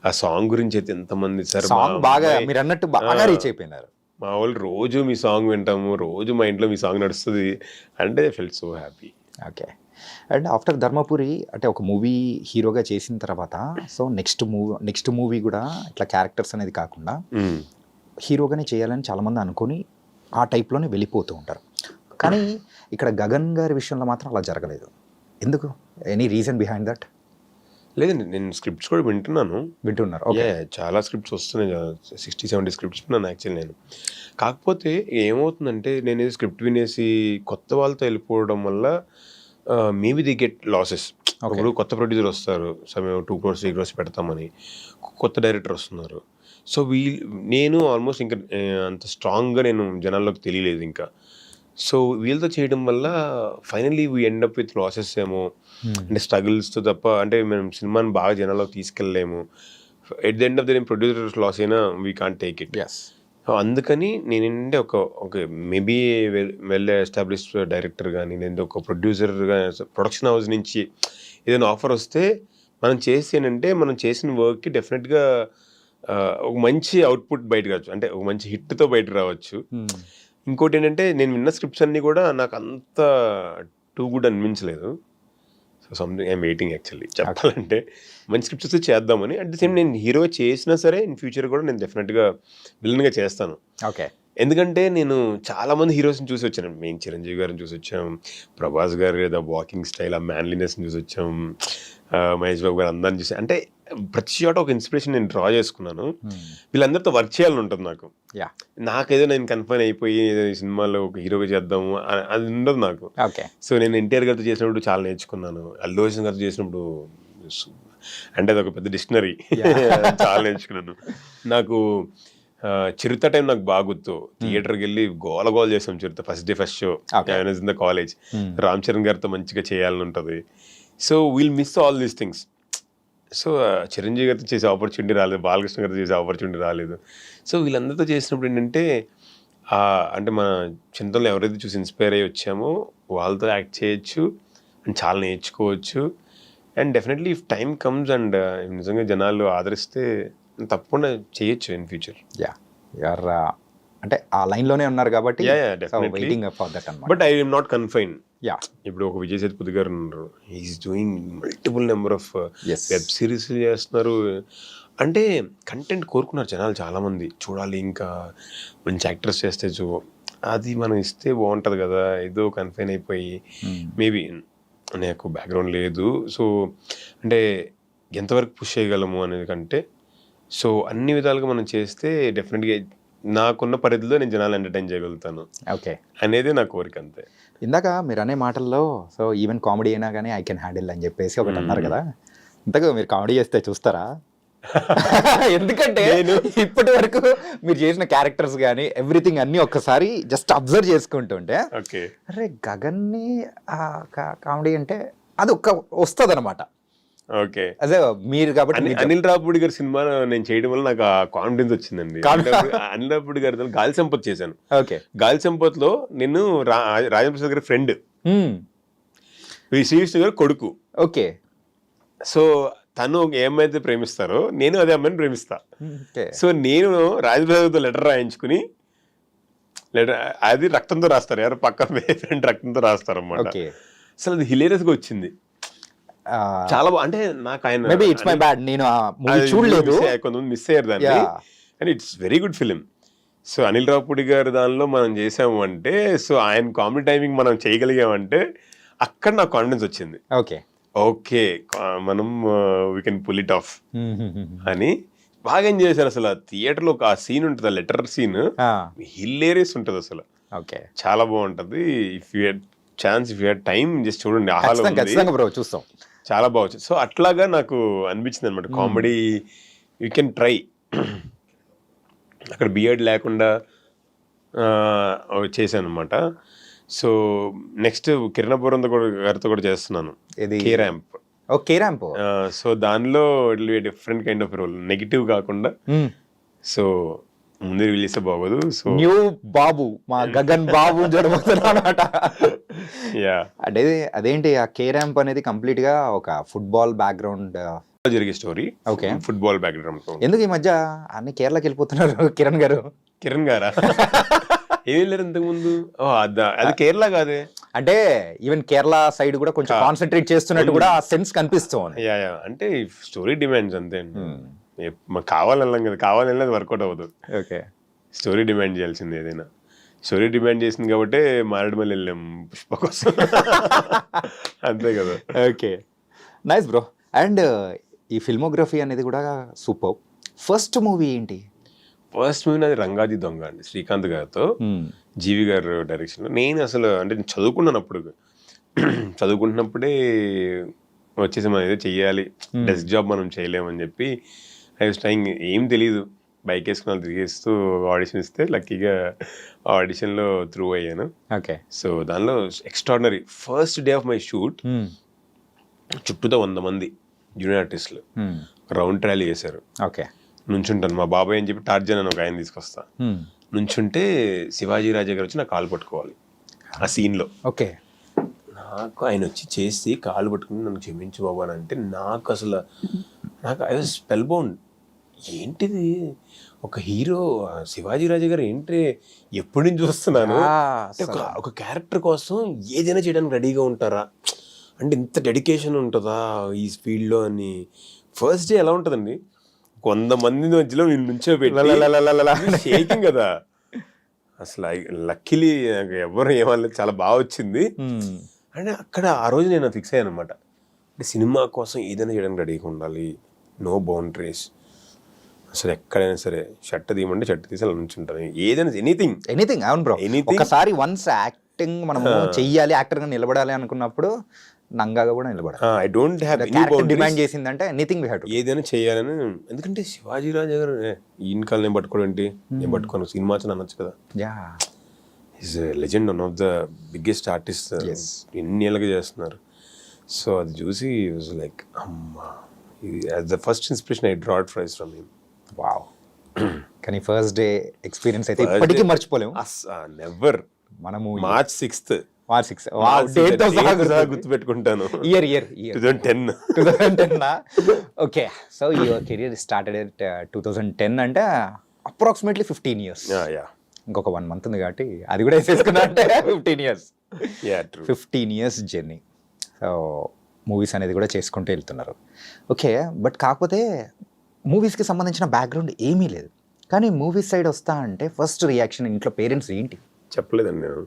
ఆ సాంగ్ గురించి అయితే ఎంతమంది సార్ బాగా మీరు అన్నట్టు బాగా రీచ్ అయిపోయినారు. మా వాళ్ళు రోజు మీ సాంగ్ వింటాము, రోజు మా ఇంట్లో మీ సాంగ్ నడుస్తుంది అంటే felt so happy. Okay. And after Dharmapuri అంటే ఒక మూవీ హీరోగా చేసిన తర్వాత సో నెక్స్ట్ మూవీ కూడా ఇట్లా క్యారెక్టర్స్ అనేది కాకుండా హీరోగానే చేయాలని చాలామంది అనుకొని ఆ టైప్లోనే వెళ్ళిపోతూ ఉంటారు. కానీ ఇక్కడ గగన్ గారి విషయంలో మాత్రం అలా జరగలేదు. ఎందుకు? Any reason behind that? లేదండి, నేను స్క్రిప్ట్స్ కూడా వింటున్నారు. ఓకే. చాలా స్క్రిప్ట్స్ వస్తున్నాయి, 60-70 స్క్రిప్ట్స్ విన్నాను యాక్చువల్లీ నేను. కాకపోతే ఏమవుతుందంటే నేను ఏదో స్క్రిప్ట్ వినేసి కొత్త వాళ్ళతో వెళ్ళిపోవడం వల్ల మేబీ ది గెట్ లాసెస్. ఇప్పుడు కొత్త ప్రొడ్యూసర్ వస్తారు, సమయం 2 crores 3 crores పెడతామని, కొత్త డైరెక్టర్ వస్తున్నారు. సో నేను ఆల్మోస్ట్ ఇంకా అంత స్ట్రాంగ్గా నేను జనాల్లోకి తెలియలేదు ఇంకా. సో వీళ్ళతో చేయడం వల్ల finally we end up with losses ఏమో, అంటే స్ట్రగుల్స్తో తప్ప, అంటే మేము సినిమాని బాగా జనాల్లోకి తీసుకెళ్ళలేము. At the end of the day producer loss అయినా వీ కాంట్ టేక్ ఇట్. అందుకని నేనంటే ఒక మేబీ వెల్ ఎస్టాబ్లిష్డ్ డైరెక్టర్ కానీ, లేదా ఒక ప్రొడ్యూసర్గా ప్రొడక్షన్ హౌస్ నుంచి ఏదైనా ఆఫర్ వస్తే మనం చేసేనంటే మనం చేసిన వర్క్కి డెఫినెట్గా ఒక మంచి అవుట్పుట్ బయటకు రావచ్చు, అంటే ఒక మంచి హిట్తో బయటకు రావచ్చు. ఇంకోటి ఏంటంటే నేను విన్న స్క్రిప్ట్స్ అన్నీ కూడా నాకు అంత టూ గుడ్ అనిపించలేదు. So something I'm waiting actually చెప్పాలంటే మంచి స్క్రిప్ట్స్ వస్తే చేద్దామని. అట్ ది సేమ్ నేను హీరో చేసినా సరే ఇన్ ఫ్యూచర్ కూడా నేను డెఫినెట్గా విలన్గా చేస్తాను. ఓకే. ఎందుకంటే నేను చాలామంది హీరోస్ని చూసి వచ్చాను. మేము చిరంజీవి గారిని చూసి వచ్చాం, ప్రభాస్ గారు లేదా వాకింగ్ స్టైల్, ఆ మ్యాన్లీనెస్ని చూసి వచ్చాం, మహేష్ బాబు గారు అందరిని చూసి, అంటే ప్రతి చోట ఒక ఇన్స్పిరేషన్ నేను డ్రా చేసుకున్నాను. వీళ్ళందరితో వర్క్ చేయాలని ఉంటుంది నాకు. నాకేదో నేను కన్ఫర్మ్ అయిపోయి ఏదో ఈ సినిమాలో ఒక హీరోగా చేద్దాము అది ఉండదు నాకు. సో నేను ఎన్టీఆర్ గారితో చేసినప్పుడు చాలా నేర్చుకున్నాను, అల్లు అర్జున్ గారితో చేసినప్పుడు అంటే అది ఒక పెద్ద డిక్షనరీ చాలా నేర్చుకున్నాను. నాకు చిరుత టైం నాకు బాగా గుర్తు. థియేటర్కి వెళ్ళి గోల చేసాం Chirutha first day first show in the college. Ram Charan గారితో మంచిగా చేయాలని ఉంటుంది. So we'll miss all these things. So Chiranjeevi గారితో చేసే ఆపర్చునిటీ రాలేదు, బాలకృష్ణ గారితో చేసే ఆపర్చునిటీ రాలేదు. సో వీళ్ళందరితో చేసినప్పుడు ఏంటంటే అంటే మన చింతనలో ఎవరైతే చూసి ఇన్స్పైర్ అయ్యి వచ్చామో వాళ్ళతో యాక్ట్ చేయొచ్చు అండ్ చాలా నేర్చుకోవచ్చు. And definitely if time comes and నిజంగా జనాలు ఆదరిస్తే తప్పకుండా చేయొచ్చు ఇన్ ఫ్యూచర్. అంటే ఆ లైన్లోనే ఉన్నారు కాబట్టి but I am not confined. ఇప్పుడు ఒక విజయ్ సేతుపతి గారు ఉన్నారు, he's doing multiple number of web series చేస్తున్నారు. అంటే కంటెంట్ కోరుకున్నారు జనాలు చాలామంది, చూడాలి ఇంకా మంచి యాక్టర్స్ చేస్తే అది మనం ఇస్తే బాగుంటుంది కదా. ఏదో కన్ఫైన్ అయిపోయి మేబీ నాకు బ్యాక్గ్రౌండ్ లేదు, సో అంటే ఎంతవరకు పుష్ చేయగలము అనేది కంటే, సో అన్ని విధాలుగా మనం చేస్తే డెఫినెట్గా నాకున్న పరిధిలో నేను జనాలు ఎంటర్టైన్ చేయగలుగుతాను అనేది నా కోరిక, అంతే. ఇందాక మీరు అనే మాటల్లో సో ఈవెన్ కామెడీ అయినా కానీ ఐ కెన్ హ్యాండిల్ అని చెప్పేసి ఒకటి అన్నారు కదా. ఇంతగా మీరు కామెడీ చేస్తే చూస్తారా? ఎందుకంటే ఇప్పటి వరకు మీరు చేసిన క్యారెక్టర్స్ కానీ ఎవ్రీథింగ్ అన్ని ఒక్కసారి జస్ట్ అబ్జర్వ్ చేసుకుంటుంటే అరే గగన్ని కామెడీ అంటే అది వస్తుంది అనమాట. ఓకే, అదే మీరు కాబట్టి అనిల్ రావుపూడి గారి సినిమా నేను చేయడం వల్ల నాకు ఆ కాన్ఫిడెన్స్ వచ్చిందండి. అనిల్ రావుపూడి గారి గాలి సంపత్ చేశాను. ఓకే, గాలి సంపత్ లో నేను రాజేంద్ర ప్రసాద్ గారి ఫ్రెండ్, శ్రీవిష్ణు గారు కొడుకు. ఓకే, సో తను ఏమైతే ప్రేమిస్తారో నేను అదే అమ్మాయిని ప్రేమిస్తా. సో నేను రాజేంద్ర ప్రసాద్తో లెటర్ రాయించుకుని, అది రక్తంతో రాస్తారు, ఎవరు పక్క ఫ్రెండ్ రక్తంతో రాస్తారు అన్నమాట. అసలు అది హిలేరియస్ గా వచ్చింది, చాలా అంటే నాకు ఆయన చూడలేదు, కొంతమంది మిస్ అయ్యారు దాన్ని, and it's very good film. So Anil Ravipudi గారి దానిలో మనం చేసాము అంటే, సో ఆయన కామెడీ టైమింగ్ మనం చేయగలిగామంటే అక్కడ నాకు కాన్ఫిడెన్స్ వచ్చింది. ఓకే మనం we can pull it off అని బాగా ఎంజాయ్ చేశాను. అసలు థియేటర్లో ఒక సీన్ ఉంటుంది, ఆ లెటర్ సీన్ హిలేరియస్ ఉంటుంది అసలు, చాలా బాగుంటది. If you had chance, if you had time just చూడండి, చూస్తాం, చాలా బాగుంది. సో అట్లాగా నాకు అనిపించింది అనమాట, కామెడీ యూ కెన్ ట్రై. అక్కడ బియర్డ్ లేకుండా చేశాను అనమాట. సో నెక్స్ట్ కిరణపురం గారితో కూడా చేస్తున్నాను, కే-ర్యాంప్. సో దానిలో it will be different kind of role, negative కాకుండా. సో ముందు రిలీజ్ బాగోదు, సో న్యూ బాబు మా గగన్ బాబు చూడబోతున్నమాట. అంటే అదేంటి ఆ కే-ర్యాంప్ అనేది కంప్లీట్ గా ఒక ఫుట్బాల్ బ్యాక్గ్రౌండ్ జరిగే స్టోరీ. Okay. Football background. ఎందుకు ఈ మధ్య అన్ని కేరళకి వెళ్ళిపోతున్నారు కిరణ్ గారు? కిరణ్ గారా? ఏం లేరు ఇంతకు ముందు. అది కేరళ కాదే. అంటే ఈవెన్ కేరళ సైడ్ కూడా కొంచెం కాన్సన్ట్రేట్ చేస్తున్నట్టు కూడా ఆ సెన్స్ కనిపిస్తుంది. యా అంటే స్టోరీ డిమాండ్స్ అంతే. మాకు కావాలన్నాం కదా, కావాలన్నా అది వర్కౌట్ అవ్వదు. ఓకే, స్టోరీ డిమాండ్ చేయాల్సింది ఏదైనా. స్టోరీ డిమాండ్ చేసింది కాబట్టి మారేడుమల్లి వెళ్ళాం పుష్ప కోసం. అంతే కదా. Okay, nice bro. అండ్ ఈ ఫిల్మోగ్రఫీ అనేది కూడా సూపర్. ఫస్ట్ మూవీ ఏంటి? ఫస్ట్ మూవీ నాది రంగాది దొంగ అండి, శ్రీకాంత్ గారితో, జీవి గారు డైరెక్షన్లో. నేను అసలు అంటే నేను చదువుకున్నాను అప్పుడు. చదువుకుంటున్నప్పుడే వచ్చేసి మనం ఏదో చెయ్యాలి, డెస్క్ జాబ్ మనం చేయలేమని చెప్పి ఐ వాస్ ట్రైయింగ్. ఏం తెలీదు, బైక్ వేసుకుని తిరిగేస్తూ ఆడిషన్ ఇస్తే లక్కీగా ఆడిషన్లో త్రూ అయ్యాను. ఓకే, సో దానిలో extraordinary first day of my shoot చుట్టూతో 100 మంది జూనియర్ ఆర్టిస్టులు రౌండ్ ట్రయల్ చేశారు. ఓకే, నుంచుంటాను, మా బాబాయ్ అని చెప్పి టార్జన్ అని ఒక ఆయన తీసుకొస్తా. నుంచుంటే శివాజీ రాజా గారు వచ్చి నా కాలు పట్టుకోవాలి ఆ సీన్లో. ఓకే, నాకు ఆయన వచ్చి చేసి కాలు పట్టుకుని నన్ను క్షమించు బాబు అని అంటే నాకు అసలు ఐ వాజ్ స్పెల్ బౌండ్. ఏంటిది, ఒక హీరో శివాజీ రాజా గారు ఏంటి ఎప్పటి నుంచి చూస్తున్నాను అంటే ఒక క్యారెక్టర్ కోసం ఏదైనా చేయడానికి రెడీగా ఉంటారా అంటే ఇంత డెడికేషన్ ఉంటుందా ఈ ఫీల్డ్లో అని. ఫస్ట్ డే ఎలా ఉంటుందండి, 100 మంది మధ్యలో నేను నుంచోబెట్టి షేకింగ్ కదా అసలు. లక్కీలీ ఎవరు ఏమన్నా చాలా బాగా వచ్చింది. అంటే అక్కడ ఆ రోజు నేను ఫిక్స్ అయ్యాను అనమాట. అంటే సినిమా కోసం ఏదైనా చేయడానికి రెడీగా ఉండాలి, నో బౌండరీస్. అసలు ఎక్కడైనా సరే షర్ట్ తీయమంటే షర్ట్ తీసి అలా నుంచుంటాను, ఏదైనా ఎనీథింగ్. అవును బ్రో, ఒకసారి వన్స్ యాక్టింగ్ మనం చెయ్యాలి, యాక్టర్ గా నిలబడాలి అనుకున్నప్పుడు నంగాగా కూడా నిలబడాలి. I don't have any boundaries. Demand చేసిందంటే ఎనీథింగ్ వి హావ్ టు, ఏదైనా చేయాలని. ఎందుకంటే శివాజీ రాజా గారు ఈయన కాలు నేను పట్టుకోవడం ఏంటి, నేను పట్టుకోను, సినిమా అనొచ్చు కదా. Yeah, is legend, one of the biggest artist, ఎన్ని ఏళ్ళగా చేస్తున్నారు. సో అది చూసి వాజ్ లైక్ అమ్మా, as the first inspiration I drought fries from him. Wow. కానీ ఫస్ట్ డే ఎక్స్పీరియన్స్ అయితే ఇప్పటికీ మర్చిపోలేము. నెవర్. మనము March 6th గుర్తుపెట్టుకుంటాను. Year 2010. Okay, so your career started at 2010 అంటే అప్రాక్సిమేట్లీ 15 years. ఇంకొక 1 month ఉంది కాబట్టి అది కూడా వేసేసుకున్నా అంటే 15 years. 15 years journey. So movies అనేది కూడా చేసుకుంటూ వెళ్తున్నారు. ఓకే, బట్ కాకపోతే మూవీస్కి సంబంధించిన బ్యాక్గ్రౌండ్ ఏమీ లేదు, కానీ మూవీస్ సైడ్ వస్తా అంటే ఫస్ట్ రియాక్షన్ ఇంట్లో పేరెంట్స్ ఏంటి? చెప్పలేదండి నేను.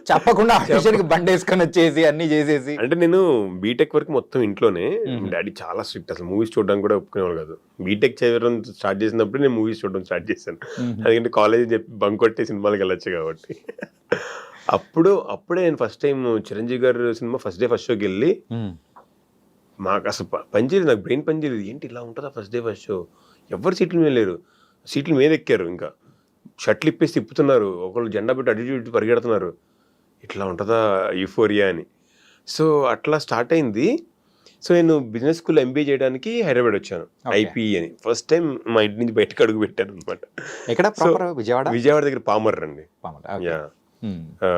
చెప్పకుండా ఆడిషన్కి బండి వేసుకొని వచ్చేసి అన్ని చేసేసి. అంటే నేను బీటెక్ వరకు మొత్తం ఇంట్లోనే. డాడీ చాలా స్ట్రిక్ట్, అసలు మూవీస్ చూడడానికి కూడా ఒప్పుకునేవాళ్ళు కాదు. బీటెక్ చేయడం స్టార్ట్ చేసినప్పుడు నేను మూవీస్ చూడడం స్టార్ట్ చేశాను. ఎందుకంటే కాలేజ్ చెప్పి బంక్ కొట్టి సినిమాలకు వెళ్ళొచ్చు కాబట్టి. అప్పుడే నేను ఫస్ట్ టైం చిరంజీవి గారు సినిమా ఫస్ట్ డే ఫస్ట్ షోకి వెళ్ళి, మాకు అసలు పనిచేయలేదు, నాకు బ్రెయిన్ పనిచేయలేదు. ఏంటి ఇలా ఉంటుందా ఫస్ట్ డే ఫస్ట్ షో, ఎవరు సీట్ల మీద లేరు, సీట్ల మీద ఎక్కారు, ఇంకా షర్ట్లు ఇప్పేసి తిప్పుతున్నారు, ఒకళ్ళు జెండా పెట్టి అటు ఇటు పరిగెడుతున్నారు, ఇట్లా ఉంటుందా యూఫోరియా అని. సో అట్లా స్టార్ట్ అయింది. సో నేను బిజినెస్ స్కూల్ ఎంబీఏ చేయడానికి హైదరాబాద్ వచ్చాను, ఐపీ అని. ఫస్ట్ టైం మా ఇంటి నుంచి బయటకు అడుగు పెట్టాను అనమాట. విజయవాడ దగ్గర పామర్ అండి. యా,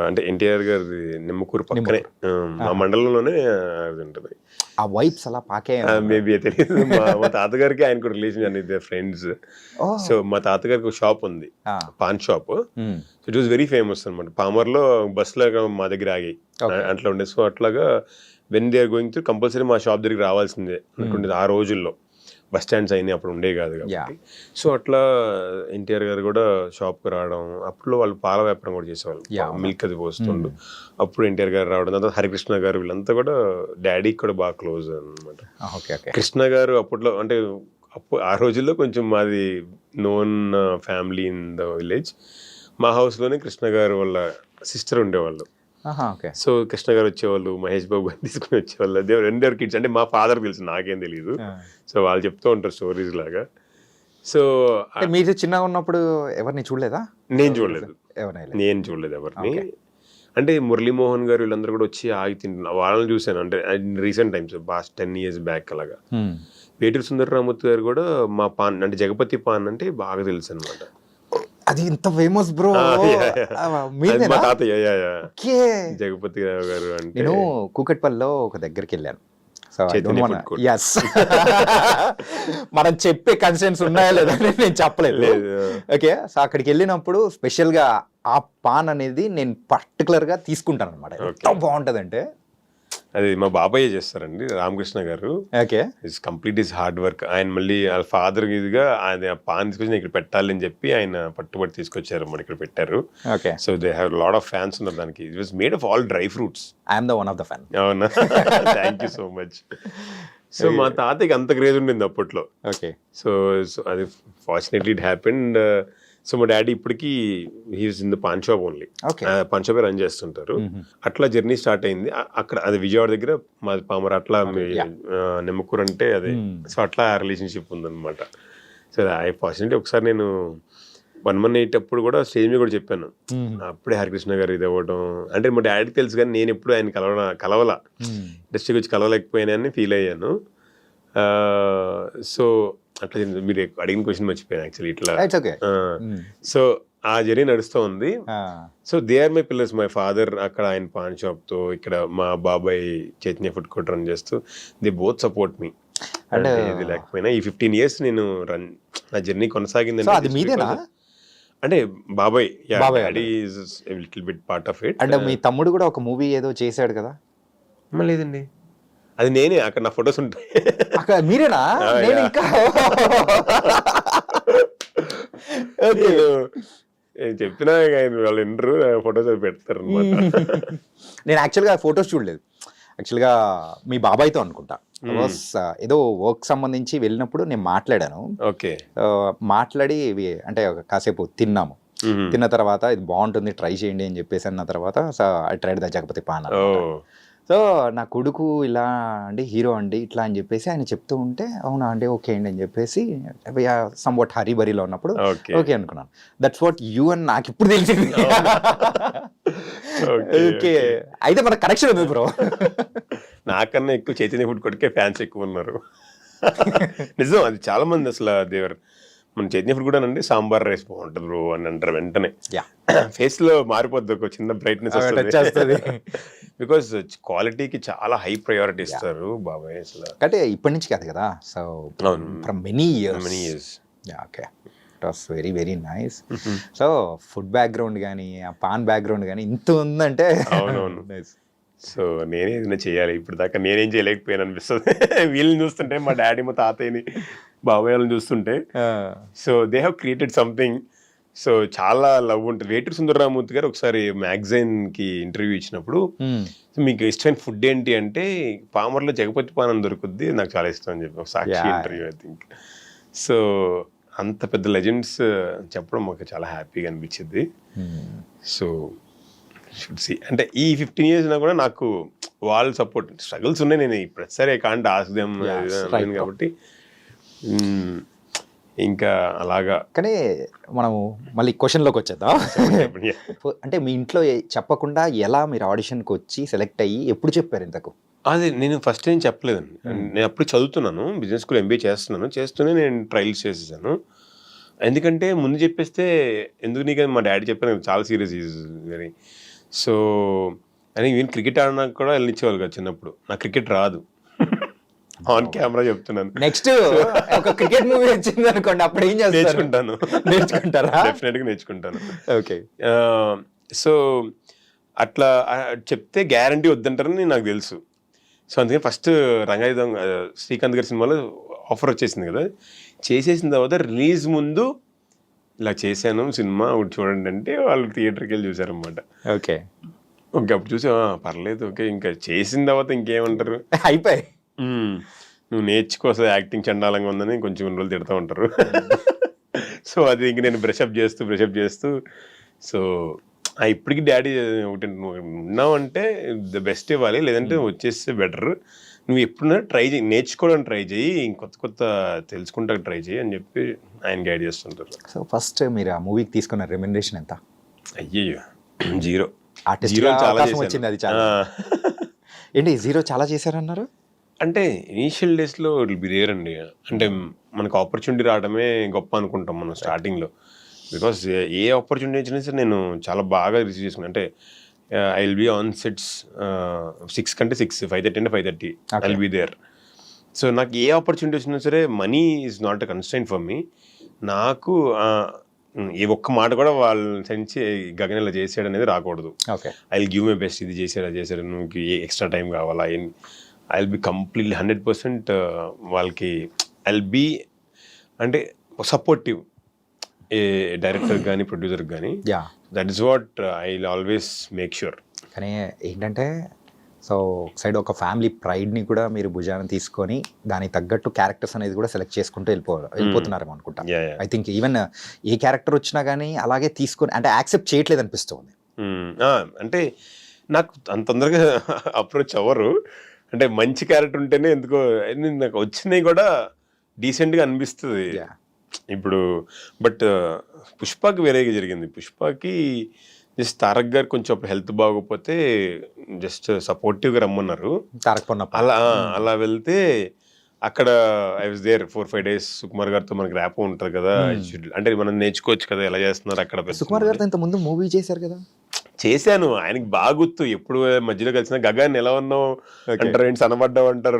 అంటే ఎన్టీఆర్ గారి నిమ్మకూరు పక్కనే, మా మండలంలోనే ఉంటుంది. ఆ వైబ్స్ అలా పాకే మేబీ తెలియదు. మా తాతగారికి ఆయనకు రిలేషన్ అనేది ఫ్రెండ్స్. సో మా తాతగారికి ఒక షాప్ ఉంది, pan shop. So it was very famous అనమాట. పామర్లో బస్సులో మా దగ్గర ఆగాయి అట్లా ఉండే. సో అట్లాగా when they are going through compulsory మా షాప్ దగ్గరికి రావాల్సిందే అనుకుంటుంది. ఆ రోజుల్లో బస్ స్టాండ్స్ అయినాయి, అప్పుడు ఉండే కాదు కాబట్టి. సో అట్లా ఎన్టీఆర్ గారు కూడా షాప్కి రావడం. అప్పుడు వాళ్ళు పాల వ్యాపారం కూడా చేసేవాళ్ళు, మిల్క్ అది పోస్తుండు. అప్పుడు ఎన్టీఆర్ గారు రావడం, తర్వాత హరికృష్ణ గారు, వీళ్ళంతా కూడా డాడీకి కూడా బాగా క్లోజ్ అనమాట. కృష్ణ గారు అప్పట్లో అంటే ఆ రోజుల్లో కొంచెం మాది known family in the village. మా హౌస్లోనే కృష్ణ గారు వాళ్ళ సిస్టర్ ఉండేవాళ్ళు. సో కృష్ణ గారు వచ్చేవాళ్ళు, మహేష్ బాబు గారు తీసుకుని వచ్చేవాళ్ళు. రెండేరు కిడ్స్ అంటే మా ఫాదర్ తెలుసు, నాకేం తెలియదు. సో వాళ్ళు చెప్తూ ఉంటారు స్టోరీస్ లాగా. సో మీరు చిన్నగా ఉన్నప్పుడు ఎవరిని చూడలేదా? నేను చూడలేదు ఎవరిని. అంటే మురళీమోహన్ గారు వీళ్ళందరూ కూడా వచ్చి ఆగి తింటున్నారు, వాళ్ళని చూశాను. అంటే recent times, boss 10 years back అలాగా. వేటూరి సుందరరామూర్తి గారు కూడా మా పాన్ అంటే జగపతి పాన్ అంటే బాగా తెలుసు అనమాట. అది ఇంత ఫేమస్ బ్రో. మా తాతయ్య జగపతి గారు. అంటే నేను కూకట్పల్లిలో ఒక దగ్గరికి వెళ్ళాను. So I don't Chaitanya want food court. yes మనం చెప్పే కన్సెంట్స్ ఉన్నాయా లేదా అని నేను చెప్పలేదు. ఓకే, సో అక్కడికి వెళ్ళినప్పుడు స్పెషల్గా ఆ పాన్ అనేది నేను పర్టికులర్గా తీసుకుంటాను అనమాట. ఎంత బాగుంటుందంటే అది మా బాబాయ్ చేస్తారండి, రామకృష్ణ గారు. Okay, it's complete is hard work. ఆయన మళ్ళీ వాళ్ళ ఫాదర్ ఇదిగా ఆయన ఆ పాన్ తీసుకొచ్చి నేను ఇక్కడ పెట్టాలి అని చెప్పి ఆయన పట్టుబడి తీసుకొచ్చారు, మరి ఇక్కడ పెట్టారు. Okay, so they have lot of fans ఉన్నారు దానికి. It was made of all dry fruits. I'm the one of the fan. అవునా, thank you so much. So మా తాతకి అంత క్రేజ్ ఉండింది అప్పట్లో. ఓకే, సో అది ఫార్చునేట్లీ ఇట్ హ్యాపెండ్. సో మా డాడీ ఇప్పటికీ he's in the paan shop only, Okay. Paan షాపే రన్ చేస్తుంటారు. అట్లా జర్నీ స్టార్ట్ అయింది. అక్కడ అది విజయవాడ దగ్గర మాది పామర, అట్లా నిమ్మకూరు అంటే అదే. సో అట్లా రిలేషన్షిప్ ఉందన్నమాట. సో ఐ ఫార్చునేట్లీ ఒకసారి నేను 118 అప్పుడు కూడా స్టేజ్ మీద కూడా చెప్పాను, అప్పుడే హరికృష్ణ గారు ఇది అవ్వడం అంటే మా డాడీకి తెలుసు, కానీ నేను ఎప్పుడు ఆయన కలవలా, ఇండస్ట్రీకి వచ్చి కలవలేకపోయానని ఫీల్ అయ్యాను. సో అట్లా మీరు అడిగిన క్వశ్చన్ మర్చిపోయాను యాక్చువల్లీ. ఇట్లా ఇట్స్ ఓకే. సో ఆ జర్నీ నడుస్తూ ఉంది. So they are my pillars. My father అక్కడ ఆయన పాన్ షాప్తో, ఇక్కడ మా బాబాయ్ చైతన్య ఫుడ్ కోర్ట్ రన్ చేస్తూ, దే బోత్ సపోర్ట్ మీ. అంటే ఇది లేకపోయినా ఈ 15 years నేను నా జర్నీ కొనసాగింది. అది మీదేనా? అంటే బాబాయ్ బాబాయ్ daddy is little bit part of it. అంటే మీ తమ్ముడు కూడా ఒక మూవీ ఏదో చేశాడు కదా? లేదండి, అది నేనే. అక్కడ నా ఫొటోస్ ఉంటాయి. అక్కడ మీరేనా? నేను ఇంకా చెప్పినా వాళ్ళు వినరు, ఫొటోస్ పెడతారు అనమాట. నేను యాక్చువల్గా ఫొటోస్ చూడలేదు. యాక్చువల్గా మీ బాబాయ్తో అనుకుంటా ఏదో వర్క్ సంబంధించి వెళ్ళినప్పుడు నేను మాట్లాడాను. ఓకే, మాట్లాడి అంటే కాసేపు తిన్నాము. తిన్న తర్వాత ఇది బాగుంటుంది, ట్రై చేయండి అని చెప్పేసి అన్న తర్వాత I tried the Jagapathi pan. So నా కొడుకు ఇలా అండి, హీరో అండి ఇట్లా అని చెప్పేసి ఆయన చెప్తూ ఉంటే, అవునా అండి, ఓకే అండి అని చెప్పేసి సమ్ వాట్ హరిబరిలో ఉన్నప్పుడు ఓకే అనుకున్నాను. దట్స్ వాట్ యూ అని నాకు ఇప్పుడు తెలిసింది. ఓకే, అయితే మన కనెక్షన్ ఉంది బ్రో. నాకన్నా ఎక్కువ చైతన్య ఫుడ్ కొట్టుకే ఫ్యాన్స్ ఎక్కువ ఉన్నారు. నిజం, అది చాలా మంది అసలు దేవర్ మన చైతన్య ఫుడ్ కూడా అండి సాంబార్ రైస్ బాగుంటుంది బ్రో అని అంటారు. వెంటనే ఫేస్ లో మారిపోద్ది, ఒక చిన్న బ్రైట్నెస్ వస్తుంది. బికాస్ క్వాలిటీకి చాలా హై ప్రయారిటీ ఇస్తారు బాబాయ్ అసలు. అంటే ఇప్పటి నుంచి కాదు కదా, so from many years. Okay, it was very very nice. So food background కానీ ఆ పాన్ బ్యాక్గ్రౌండ్ కానీ ఇంత ఉందంటే. అవునవును. సో నేనే ఏదైనా చేయాలి, ఇప్పుడు దాకా నేనేం చేయలేకపోయాను అనిపిస్తుంది. వీళ్ళని చూస్తుంటే, మా డాడీ మా తాతయ్యని బాబాయ్ వాళ్ళని చూస్తుంటే, so they have created something. So చాలా లవ్ ఉంటుంది. వేటూరి సుందరరామూర్తి గారు ఒకసారి మ్యాగజైన్కి ఇంటర్వ్యూ ఇచ్చినప్పుడు, మీకు ఇష్టమైన ఫుడ్ ఏంటి అంటే, పామర్లో జగపతి పానం దొరుకుద్ది, నాకు చాలా ఇష్టం అని చెప్పి సాక్షి ఇంటర్వ్యూ ఐ థింక్. సో అంత పెద్ద లెజెండ్స్ చెప్పడం మాకు చాలా హ్యాపీగా అనిపించింది. సో షుడ్ సి అంటే ఈ 15 years కూడా నాకు వాళ్ళ సపోర్ట్, స్ట్రగుల్స్ ఉన్నాయి. నేను ఇప్పుడు సరే కాంట్ ఆస్క్ కాబట్టి ఇంకా అలాగా. కానీ మనము మళ్ళీ క్వశ్చన్లోకి వచ్చేద్దాం. అంటే మీ ఇంట్లో చెప్పకుండా ఎలా మీరు ఆడిషన్కి వచ్చి సెలెక్ట్ అయ్యి ఎప్పుడు చెప్పారు ఇంతకు? అది నేను ఫస్ట్ ఏం చెప్పలేదండి. నేను అప్పుడు చదువుతున్నాను, బిజినెస్ స్కూల్ MBA చేస్తూనే నేను ట్రయల్స్ చేసేసాను. ఎందుకంటే ముందు చెప్పేస్తే ఎందుకు నీకు, మా డాడీ చెప్పాను చాలా సీరియస్ ఈజ్ వెరీ. సో అని ఈవెన్ క్రికెట్ ఆడినాక కూడా వెళ్ళనిచ్చేవాళ్ళు కదా చిన్నప్పుడు. నాకు క్రికెట్ రాదు, ఆన్ కెమెరా చెప్తున్నాను. నెక్స్ట్ ఒక క్రికెట్ మూవీ వచ్చింది అనుకోండి, అప్పుడు ఏం చేస్తారు? నేర్చుకుంటారా? డెఫినెట్గా నేర్చుకుంటాను. ఓకే, సో అట్లా చెప్తే గ్యారంటీ వద్దంటారని నాకు తెలుసు. సో అందుకని ఫస్ట్ రంగాయుధం శ్రీకాంత్ గారి సినిమాలో ఆఫర్ వచ్చేసింది కదా, చేసేసిన తర్వాత రిలీజ్ ముందు ఇలా చేశాను సినిమా ఒకటి చూడండి అంటే వాళ్ళు థియేటర్కి వెళ్ళి చూసారనమాట. ఓకే ఓకే, అప్పుడు చూసి పర్లేదు, ఓకే ఇంకా చేసిన తర్వాత ఇంకేమంటారు, అయిపోయి నువ్వు నేర్చుకోసం యాక్టింగ్ చండాలంగా ఉందని కొంచెం కొన్ని రోజులు తిడుతూ ఉంటారు. సో అది ఇంక నేను బ్రషప్ చేస్తూ సో ఇప్పటికి డాడీ ఒకటి, నువ్వు ఉన్నావు అంటే ద బెస్ట్ ఇవ్వాలి, లేదంటే వచ్చేస్తే బెటర్, నువ్వు ఎప్పుడైనా ట్రై చేయి, నేర్చుకోవడానికి ట్రై చేయి, కొత్త తెలుసుకుంటా ట్రై చేయి అని చెప్పి ఆయన గైడ్ చేస్తుంటారు. సో ఫస్ట్ మీరు ఆ మూవీకి తీసుకున్న రెమ్యునరేషన్ ఎంత? అయ్యో, జీరో. చాలా వచ్చింది, అది చాలా. ఏంటి జీరో చాలా చేశారన్నారు? అంటే ఇనీషియల్ డేస్లో ఇట్ విల్ బి రేర్ అండి. అంటే మనకు ఆపర్చునిటీ రావడమే గొప్ప అనుకుంటాం మనం స్టార్టింగ్లో. బికాస్ ఏ ఆపర్చునిటీ వచ్చినా సరే నేను చాలా బాగా రిసీవ్ చేసుకున్నాను. అంటే I will be on sets 6 కంటే 6, 5:30 అంటే 5:30 I will be there. So నాకు ఏ ఆపర్చునిటీ వచ్చినా సరే money is not a constraint for me. నాకు ఏ ఒక్క మాట కూడా వాళ్ళ నుంచి గగన్ ఇలా చేసాడు అనేది రాకూడదు. Okay, I will give my best, ఇది చేసాడు అది చేశాడు, నువ్వు ఏ ఎక్స్ట్రా టైం కావాలా, ఐ విల్ బి కంప్లీట్లీ 100% వాళ్ళకి ఐ విల్ బి అంటే సపోర్టివ్, ఏ డైరెక్టర్ కానీ ప్రొడ్యూసర్ కానీ. Yeah, that is what I will always make sure. కానీ ఏంటంటే సో సైడ్ ఒక ఫ్యామిలీ ప్రైడ్ని కూడా మీరు భుజాన్ని తీసుకొని దానికి తగ్గట్టు క్యారెక్టర్స్ అనేది కూడా సెలెక్ట్ చేసుకుంటూ వెళ్ళిపోతున్నారేమో అనుకుంటా. I think even a character వచ్చినా కానీ అలాగే తీసుకొని అంటే యాక్సెప్ట్ చేయట్లేదు అనిపిస్తుంది. అంటే నాకు అంత తొందరగా అప్రోచ్ అవ్వరు. అంటే మంచి క్యారెక్టర్ ఉంటేనే ఎందుకో నాకు వచ్చినవి కూడా డీసెంట్గా అనిపిస్తుంది. ఇప్పుడు బట్ పుష్పకి వేరేగా జరిగింది. పుష్పకి జస్ట్ తారక్ గారు కొంచెం అప్పుడు హెల్త్ బాగోకపోతే జస్ట్ సపోర్టివ్గా రమ్మన్నారు. అలా వెళ్తే అక్కడ I was there 4-5 days. Sukumar గారితో మనకి ర్యాప్ ఉంటుంది కదా, అంటే మనం నేర్చుకోవచ్చు కదా ఎలా చేస్తున్నారు అక్కడ. సుకుమార్ గారితో ఇంత ముందు మూవీ చేశారు కదా. చేశాను, ఆయనకి బాగా గుర్తు. ఎప్పుడు మధ్యలో కలిసిన గగన్ ఎలా ఉన్నావు అంటారు, ఏంటి సన్నబడ్డావు అంటారు,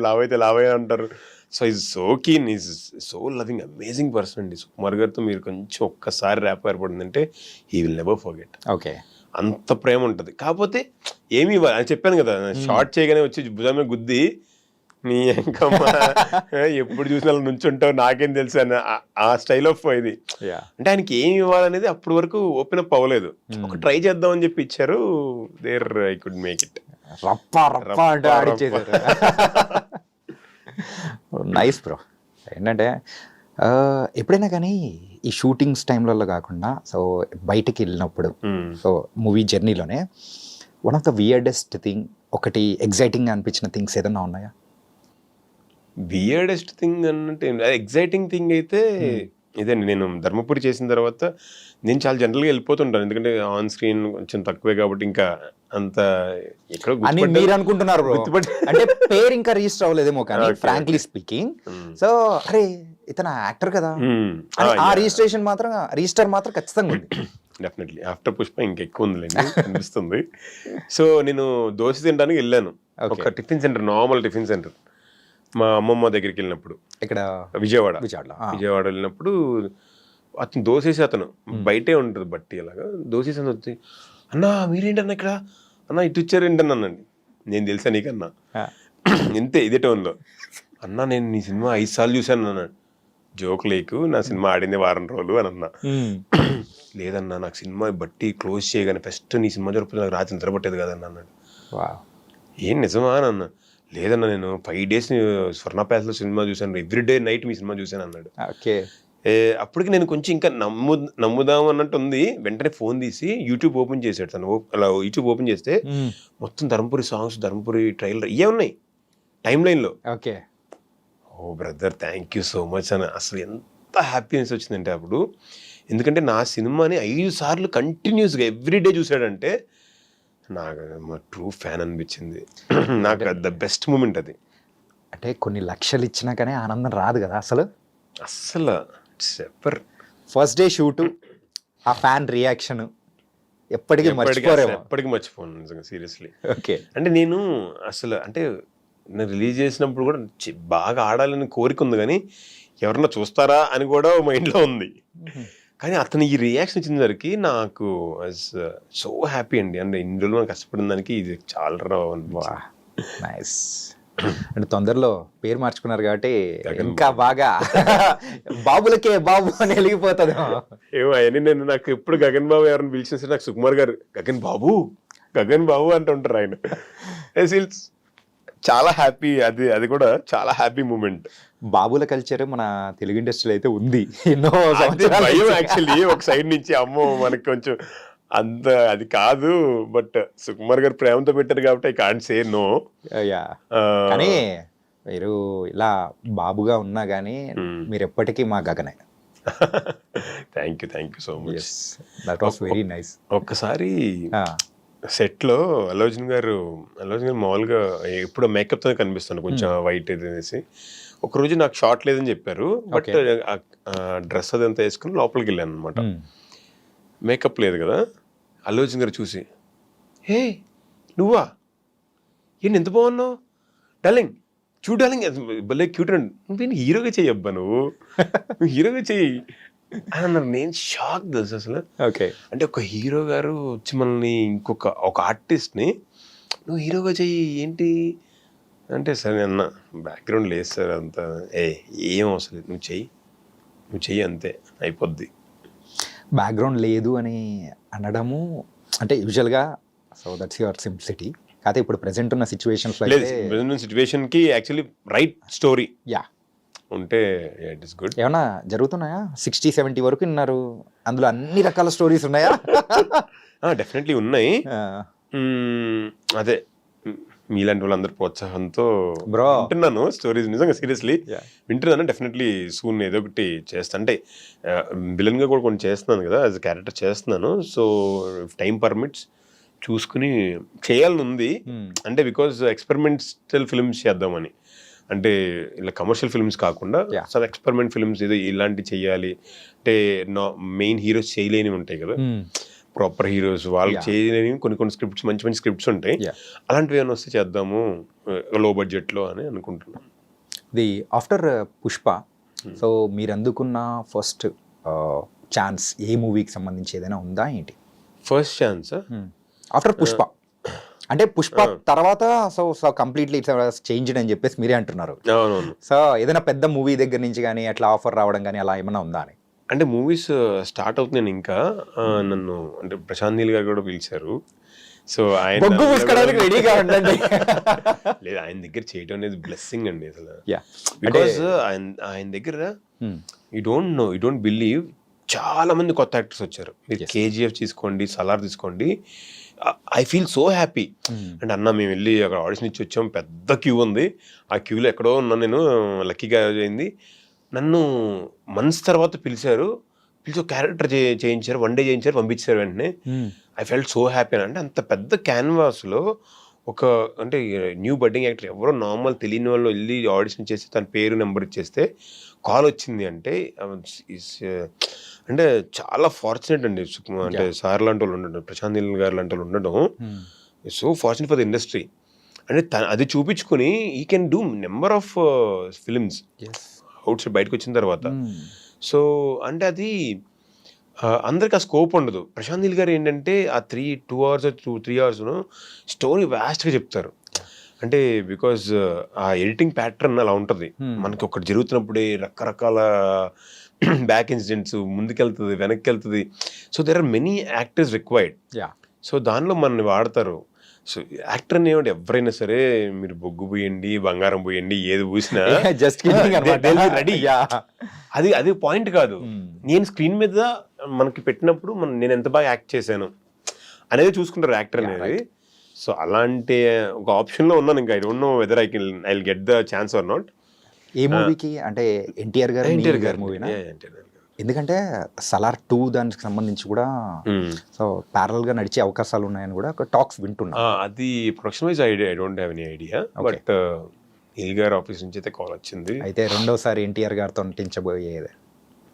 లావైతే లావయ్య అంటారు. So is so keen, is so loving, amazing person అండి. సుకుమార్ గారితో మీరు కొంచెం ఒక్కసారి ర్యాప్ ఏర్పడిందంటే he will never forget. Okay, అంత ప్రేమ ఉంటుంది. కాకపోతే ఏమి అని చెప్పాను కదా, షార్ట్ చేయగానే వచ్చి భుజమే గుద్ది నీ ఇంకమ్మా ఎప్పుడు చూసినా నుంచుంటావు నాకేం తెలుసు అని ఆ స్టైల్ ఆఫ్ ఇది. అంటే ఆయనకి ఏమి ఇవ్వాలనేది అప్పటి వరకు ఓపెన్ అప్ అవ్వలేదు. ఒక ట్రై చేద్దామని చెప్పి ఇచ్చారు. There I could make it. Nice bro. ఏంటంటే ఎప్పుడైనా కానీ ఈ షూటింగ్స్ టైంలలో కాకుండా సో బయటికి వెళ్ళినప్పుడు సో మూవీ జర్నీలోనే one of the weirdest thing, ఒకటి ఎగ్జైటింగ్ అనిపించిన థింగ్స్ ఏదన్నా ఉన్నాయా? వియర్డెస్ట్ థింగ్ అంటే ఎగ్జైటింగ్ థింగ్ అయితే ఇదే. నేను ధర్మపురి చేసిన తర్వాత నేను చాలా జనరల్గా వెళ్ళిపోతుంటాను, ఎందుకంటే ఆన్ స్క్రీన్ కొంచెం తక్కువే కాబట్టి ఇంకా అంత ఎక్కడో మీరు అనుకుంటున్నారు అంటే పేరు ఇంకా రిజిస్టర్ అవ్వలేదేమో కానీ ఫ్రాంక్లీ స్పీకింగ్. సో అరే ఇతను యాక్టర్ కదా, ఆ రిజిస్టర్ మాత్రం ఖచ్చితంగా ఉంది. డెఫినెట్లీ ఆఫ్టర్ పుష్ప ఇంకెక్కువ ఉందిలేండి అనిపిస్తుంది. సో నేను దోశ తినడానికి వెళ్ళాను ఒక tiffin centre, normal tiffin centre, మా అమ్మమ్మ దగ్గరికి వెళ్ళినప్పుడు. ఇక్కడ విజయవాడ వెళ్ళినప్పుడు అతను దోసేసి, అతను బయటే ఉంటుంది బట్టి అలాగా దోసేసి అని వచ్చి, అన్నా మీరేంటన్నా ఇక్కడ, అన్న ఇటు ఇచ్చారు ఏంటన్నా అన్నాండి. నేను తెలుసా నీకన్నా ఇంతే ఇదే టోన్లో. అన్నా నేను నీ సినిమా 5 సార్లు చూశాను అన్నాడు. జోక్ లేకు, నా సినిమా ఆడింది 1 వారం రోజులు అని అన్నా. లేదన్నా నాకు సినిమా బట్టి క్లోజ్ చేయగానే ఫస్ట్ నీ సినిమా జరుపుతుంది, నాకు రాత్రి నిద్రపట్టేది కదన్నా అన్నాడు. ఏం నిజమా అని అన్నా. లేదన్నా నేను 5 days స్వర్ణ ప్యాలెస్లో సినిమా చూశాను, ఎవ్రీడే నైట్ మీ సినిమా చూశాను అన్నాడు. అప్పటికి నేను కొంచెం ఇంకా నమ్ముదాం అన్నట్టు ఉంది. వెంటనే ఫోన్ తీసి యూట్యూబ్ ఓపెన్ చేశాడు తను. అలా యూట్యూబ్ ఓపెన్ చేస్తే మొత్తం ధర్మపురి సాంగ్స్, ధర్మపురి ట్రైలర్ ఇవే ఉన్నాయి టైమ్ లైన్లో. Okay, oh brother thank you so much అని అసలు ఎంత హ్యాపీనెస్ వచ్చిందంటే అప్పుడు. ఎందుకంటే నా సినిమాని 5 సార్లు కంటిన్యూస్గా ఎవ్రీడే చూశాడంటే నాకు ట్రూ ఫ్యాన్ అనిపించింది. నాకు ద బెస్ట్ మూమెంట్ అది. అంటే కొన్ని లక్షలు ఇచ్చినా కానీ ఆనందం రాదు కదా అసలు. ఫస్ట్ డే షూటు, ఆ ఫ్యాన్ రియాక్షన్ ఎప్పటికీ మర్చిపోను నిజంగా, సీరియస్లీ. ఓకే, అంటే నేను అసలు అంటే నేను రిలీజ్ చేసినప్పుడు కూడా బాగా ఆడాలని కోరిక ఉంది, కానీ ఎవరన్నా చూస్తారా అని కూడా మైండ్లో ఉంది. కానీ అతను ఈ రియాక్షన్ ఇచ్చేసరికి నాకు సో హ్యాపీ అండి. అంటే ఇన్ని రోజులు మనం కష్టపడిన దానికి ఇది చాలా నైస్. అంటే తొందరలో పేరు మార్చుకున్నారు కాబట్టి ఇంకా బాగా బాబులకే బాబు అని వెలిగిపోతుంది ఏమో. అవన్నీ నేను నాకు ఎప్పుడు గగన్ బాబు ఎవరిని పిలిచిన సరే నాకు సుకుమార్ గారు గగన్ బాబు అంటుంటారు ఆయన. చాలా హ్యాపీ, అది కూడా చాలా హ్యాపీ మూమెంట్. బాబుల కల్చర్ మన తెలుగు ఇండస్ట్రీలో అయితే ఉంది ఎన్నో భయం యాక్చువల్లీ ఒక సైడ్ నుంచి. అమ్మో మనకి కొంచెం అంత అది కాదు, బట్ సుకుమార్ గారు ప్రేమతో పెట్టారు కాబట్టి ఐ కాంట్ సే నో. కానీ మీరు ఇలా బాబుగా ఉన్నా కానీ మీరు ఎప్పటికీ మా గగనే. Thank you so much. That was very nice. ఒక్కసారి సెట్లో అల్లు అర్జున్ గారు మామూలుగా ఎప్పుడు మేకప్తో కనిపిస్తాను కొంచెం వైట్ అనేసి. ఒకరోజు నాకు షార్ట్ లేదని చెప్పారు, బట్ డ్రెస్ అదంతా వేసుకుని లోపలికి వెళ్ళాను అనమాట. మేకప్ లేదు కదా. అల్లు అర్జున్ గారు చూసి హే నువ్వా ఏంటి ఎంత బాగున్నావు డార్లింగ్ చూడు డార్లింగ్ భలే క్యూట్ అండి నువ్వేం హీరోగా చెయ్యి అబ్బా నువ్వు హీరోగా చెయ్యి అని అన్నారు. నేను షాక్ తెలుసు అసలు. ఓకే. అంటే ఒక హీరో గారు వచ్చి మనల్ని ఒక ఆర్టిస్ట్ని నువ్వు హీరోగా చెయ్యి ఏంటి అంటే సరే అన్న బ్యాక్గ్రౌండ్ లేదు సార్ అంత ఏం అవసరం లేదు నువ్వు చెయ్యి అంతే అయిపోద్ది. బ్యాక్గ్రౌండ్ లేదు అని అనడము అంటే యూజువల్గా సో దట్స్ యువర్ సింప్లిసిటీ. కాకపోతే ఇప్పుడు ప్రెసెంట్ ఉన్న సిచ్యువేషన్స్లో లేదు సిచ్యువేషన్కి యాక్చువల్లీ రైట్ స్టోరీ యా ఉంటే ఇట్ ఇస్ గుడ్. ఏమన్నా జరుగుతున్నాయా? 60-70 వరకు విన్నారు, అందులో అన్ని రకాల స్టోరీస్ ఉన్నాయా? డెఫినెట్లీ ఉన్నాయి. అదే మీలాంటి వాళ్ళందరూ ప్రోత్సాహంతో బ్రో వింటున్నాను స్టోరీస్, నిజంగా సీరియస్లీ వింటున్నాను. డెఫినెట్లీ సూన్ ఏదో ఒకటి చేస్తాను. అంటే విలన్గా కూడా కొన్ని చేస్తున్నాను కదా, యాజ్ అ క్యారెక్టర్ చేస్తున్నాను. సో టైం పర్మిట్స్ చూసుకుని చేయాలని ఉంది. అంటే బికాజ్ ఎక్స్పెరిమెంటల్ ఫిల్మ్స్ చేద్దామని, అంటే ఇలా కమర్షియల్ ఫిల్మ్స్ కాకుండా సమ్ ఎక్స్పెరిమెంట్ ఫిల్మ్స్ ఏదో ఇలాంటివి చేయాలి. అంటే మెయిన్ హీరోస్ చేయలేనివి ఉంటాయి కదా, ప్రాపర్ హీరోస్ వాళ్ళు చేయలేని కొన్ని స్క్రిప్ట్స్, మంచి మంచి స్క్రిప్ట్స్ ఉంటాయి. అలాంటివి ఏమైనా వస్తే చేద్దాము లో బడ్జెట్లో అని అనుకుంటున్నాను. ది ఆఫ్టర్ పుష్ప, సో మీరు అందుకున్న ఫస్ట్ ఛాన్స్ ఏ మూవీకి సంబంధించి ఏదైనా ఉందా ఏంటి? ఫస్ట్ ఛాన్స్ ఆఫ్టర్ పుష్ప అంటే పుష్ప తర్వాత సో కంప్లీట్లీ ఇట్స్ చేంజ్డ్ అని చెప్పేసి మీరే అంటున్నారు. అవునవును. సో ఏదైనా పెద్ద మూవీ దగ్గర నుంచి కానీ అట్లా ఆఫర్ రావడం కానీ అలా ఏమైనా ఉందా అని? అంటే మూవీస్ స్టార్ట్ అవుతున్నాను ఇంకా. నన్ను అంటే ప్రశాంత్ నీల్ గారు కూడా పిలిచారు. సో ఆయన రెడీగా ఉండండి. లేదు, ఆయన దగ్గర చేయడం అనేది బ్లెస్సింగ్ అండి అసలు. బికాజ్ ఆయన దగ్గర యూ డోంట్ బిలీవ్ చాలా మంది కొత్త యాక్టర్స్ వచ్చారు. మీరు కేజీఎఫ్ తీసుకోండి, సలార్ తీసుకోండి, ఐ ఫీల్ సో హ్యాపీ. అంటే అన్న మేము వెళ్ళి అక్కడ ఆడిషన్ ఇచ్చి వచ్చాం, పెద్ద క్యూ ఉంది, ఆ క్యూలో ఎక్కడో ఉన్నా నేను, లక్కీగా అయింది. నన్ను మంత్స్ తర్వాత పిలిచి ఒక క్యారెక్టర్ చేయించారు, 1 day చేయించారు, పంపించారు వెంటనే. I felt so happy. అంటే అంత పెద్ద క్యాన్వాస్లో ఒక అంటే న్యూ బడ్డింగ్ యాక్టర్ ఎవరో నార్మల్ తెలియని వాళ్ళు వెళ్ళి ఆడిషన్ చేసి తన పేరు నెంబర్ ఇచ్చేస్తే కాల్ వచ్చింది అంటే అంటే చాలా ఫార్చునేట్ అండి. అంటే సార్ లాంటి వాళ్ళు ఉండడం, ప్రశాంత్ నీల్ గారు లాంటి వాళ్ళు ఉండడం so fortunate for the industry. అంటే అది చూపించుకుని ఈ can do number of films out side బయటకు వచ్చిన తర్వాత. సో అంటే అది అందరికి ఆ స్కోప్ ఉండదు. ప్రశాంత్ నీల్ గారు ఏంటంటే ఆ 2 hours 3 hours స్టోరీ వ్యాస్ట్గా చెప్తారు. అంటే బికాజ్ ఆ ఎడిటింగ్ ప్యాటర్న్ అలా ఉంటుంది. మనకి ఒకటి జరుగుతున్నప్పుడే రకరకాల బ్యాక్ ఇన్సిడెంట్స్, ముందుకెళ్తుంది, వెనక్కి వెళ్తుంది. So there are many actors required. So దానిలో మనల్ని వాడతారు. సో యాక్టర్ ఏమంటే ఎవరైనా సరే మీరు బొగ్గు పోయండి, బంగారం పోయండి, ఏది పూసినా రెడీ. అది పాయింట్ కాదు. నేను స్క్రీన్ మీద మనకి పెట్టినప్పుడు నేను ఎంత బాగా యాక్ట్ చేశాను అనేది చూసుకుంటారు యాక్టర్ అనేది. సో అలాంటి ఒక ఆప్షన్లో ఉన్నాను. ఇంకా I don't know whether I will get the chance or not. ఏ మూవీకి అంటే ఎన్టీఆర్ గారు మూవీనా? ఎందుకంటే సలార్ 2 దానికి సంబంధించి కూడా సో ప్యారల్ గా నడిచే అవకాశాలు ఉన్నాయని కూడా ఒక టాక్స్ వింటున్నా. అది production wise I don't have any idea, but Neel గారి ఆఫీస్ నుంచి అయితే కాల్ వచ్చింది. అయితే రెండోసారి ఎన్టీఆర్ గారితో నటించబోయే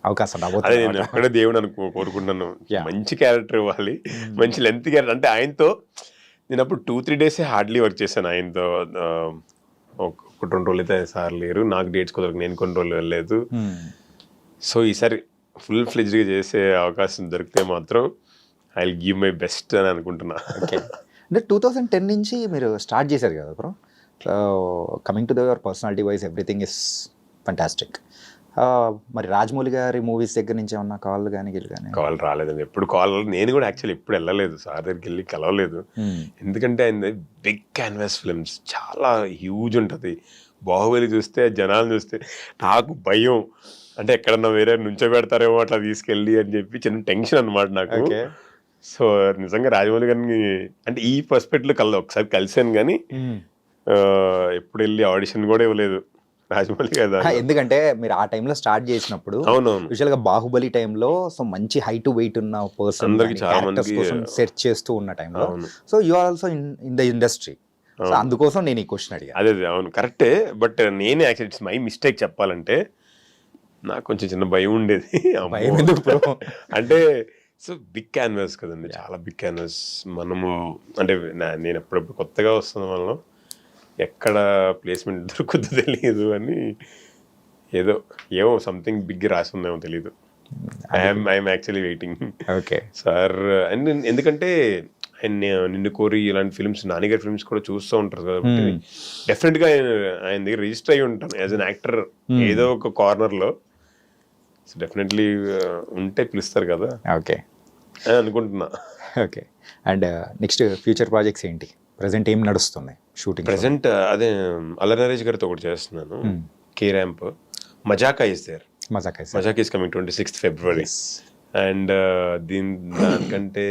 అవకాశం అదే నేను అక్కడే దేవుడు కోరుకుంటున్నాను. మంచి క్యారెక్టర్ ఇవ్వాలి, మంచి లెంత్ క్యారెక్టర్. అంటే ఆయనతో నేను అప్పుడు 2-3 days హార్డ్లీ వర్క్ చేశాను ఆయనతో. 1-2 రోజులు అయితే సార్ లేరు, నాకు డేట్స్ కుదరకు నేను కొన్ని రోజులు వెళ్ళలేదు. సో ఈసారి ఫుల్ ఫ్లెజ్డ్గా చేసే అవకాశం దొరికితే మాత్రం I will give my best అని అనుకుంటున్నా. ఓకే. అంటే 2010 నుంచి మీరు స్టార్ట్ చేశారు కదా bro. Coming to the your personality wise everything is fantastic. మరి రాజమౌళి గారి మూవీస్ దగ్గర నుంచి ఏమన్నా కాల్ కానీ కాల్ రాలేదండి. ఎప్పుడు కాల్ నేను కూడా యాక్చువల్లీ ఎప్పుడు వెళ్ళలేదు, సార్ దగ్గరికి వెళ్ళి కలవలేదు. ఎందుకంటే ఆయన బిగ్ క్యాన్వాస్ ఫిల్మ్స్ చాలా హ్యూజ్ ఉంటుంది. బాహుబలి చూస్తే జనాలు చూస్తే నాకు భయం. అంటే ఎక్కడన్నా వేరే నుంచో పెడతారేమో అట్లా తీసుకెళ్ళి అని చెప్పి చిన్న టెన్షన్ అనమాట నాకు. సో నిజంగా రాజమౌళి గారిని అంటే ఈ పర్స్పెక్టివ్లో ఒకసారి కలిసాను కానీ ఎప్పుడు వెళ్ళి ఆడిషన్ కూడా ఇవ్వలేదు రాజమౌళి గారు. ఎందుకంటే మీరు ఆ టైంలో స్టార్ట్ చేసినప్పుడు యూజువల్ గా బాహుబలి టైంలో సో మంచి హైట్ వెయిట్ ఉన్న పర్సన్ కోసం సెర్చ్ చేస్తూ ఉన్న టైంలో so you are also in the industry. అందుకోసం నేను ఈ క్వశ్చన్ అడిగా. అదే అవును కరెక్టే. బట్ నేనే యాక్చువల్లీ ఇట్స్ మై మిస్టేక్ చెప్పాలంటే. నాకు కొంచెం చిన్న భయం ఉండేది. భయం ఎందుకు? అంటే సో బిగ్ క్యాన్వాస్ కదండి, చాలా బిగ్ క్యాన్వాస్. మనము అంటే నేను ఎప్పుడప్పుడు కొత్తగా వస్తున్న వల్ల ఎక్కడ ప్లేస్మెంట్ దొరుకుతుందో తెలియదు అని ఏమో సంథింగ్ బిగ్ రాసి ఉందేమో తెలీదు. I'm actually waiting okay sir. And ఎందుకంటే ఆయన నిన్ను కోరి ఇలాంటి ఫిల్మ్స్, నానిగారి ఫిల్మ్స్ కూడా చూస్తూ ఉంటారు కాబట్టి డెఫినెట్గా ఆయన దగ్గర రిజిస్టర్ అయ్యి ఉంటాను యాజ్ అన్ యాక్టర్ ఏదో ఒక కార్నర్లో. డెఫినెట్లీ ఉంటే పిలుస్తారు కదా ఓకే అని అనుకుంటున్నా. Okay. And next future projects ఏంటి? ప్రజెంట్ ఏం నడుస్తుంది షూటింగ్? ప్రజెంట్ అదే అల్లరి నరేష్ గారితో ఒకటి చేస్తున్నాను, K Ramp. Mazaka is there, Mazaka is coming 26th February. And దానికంటే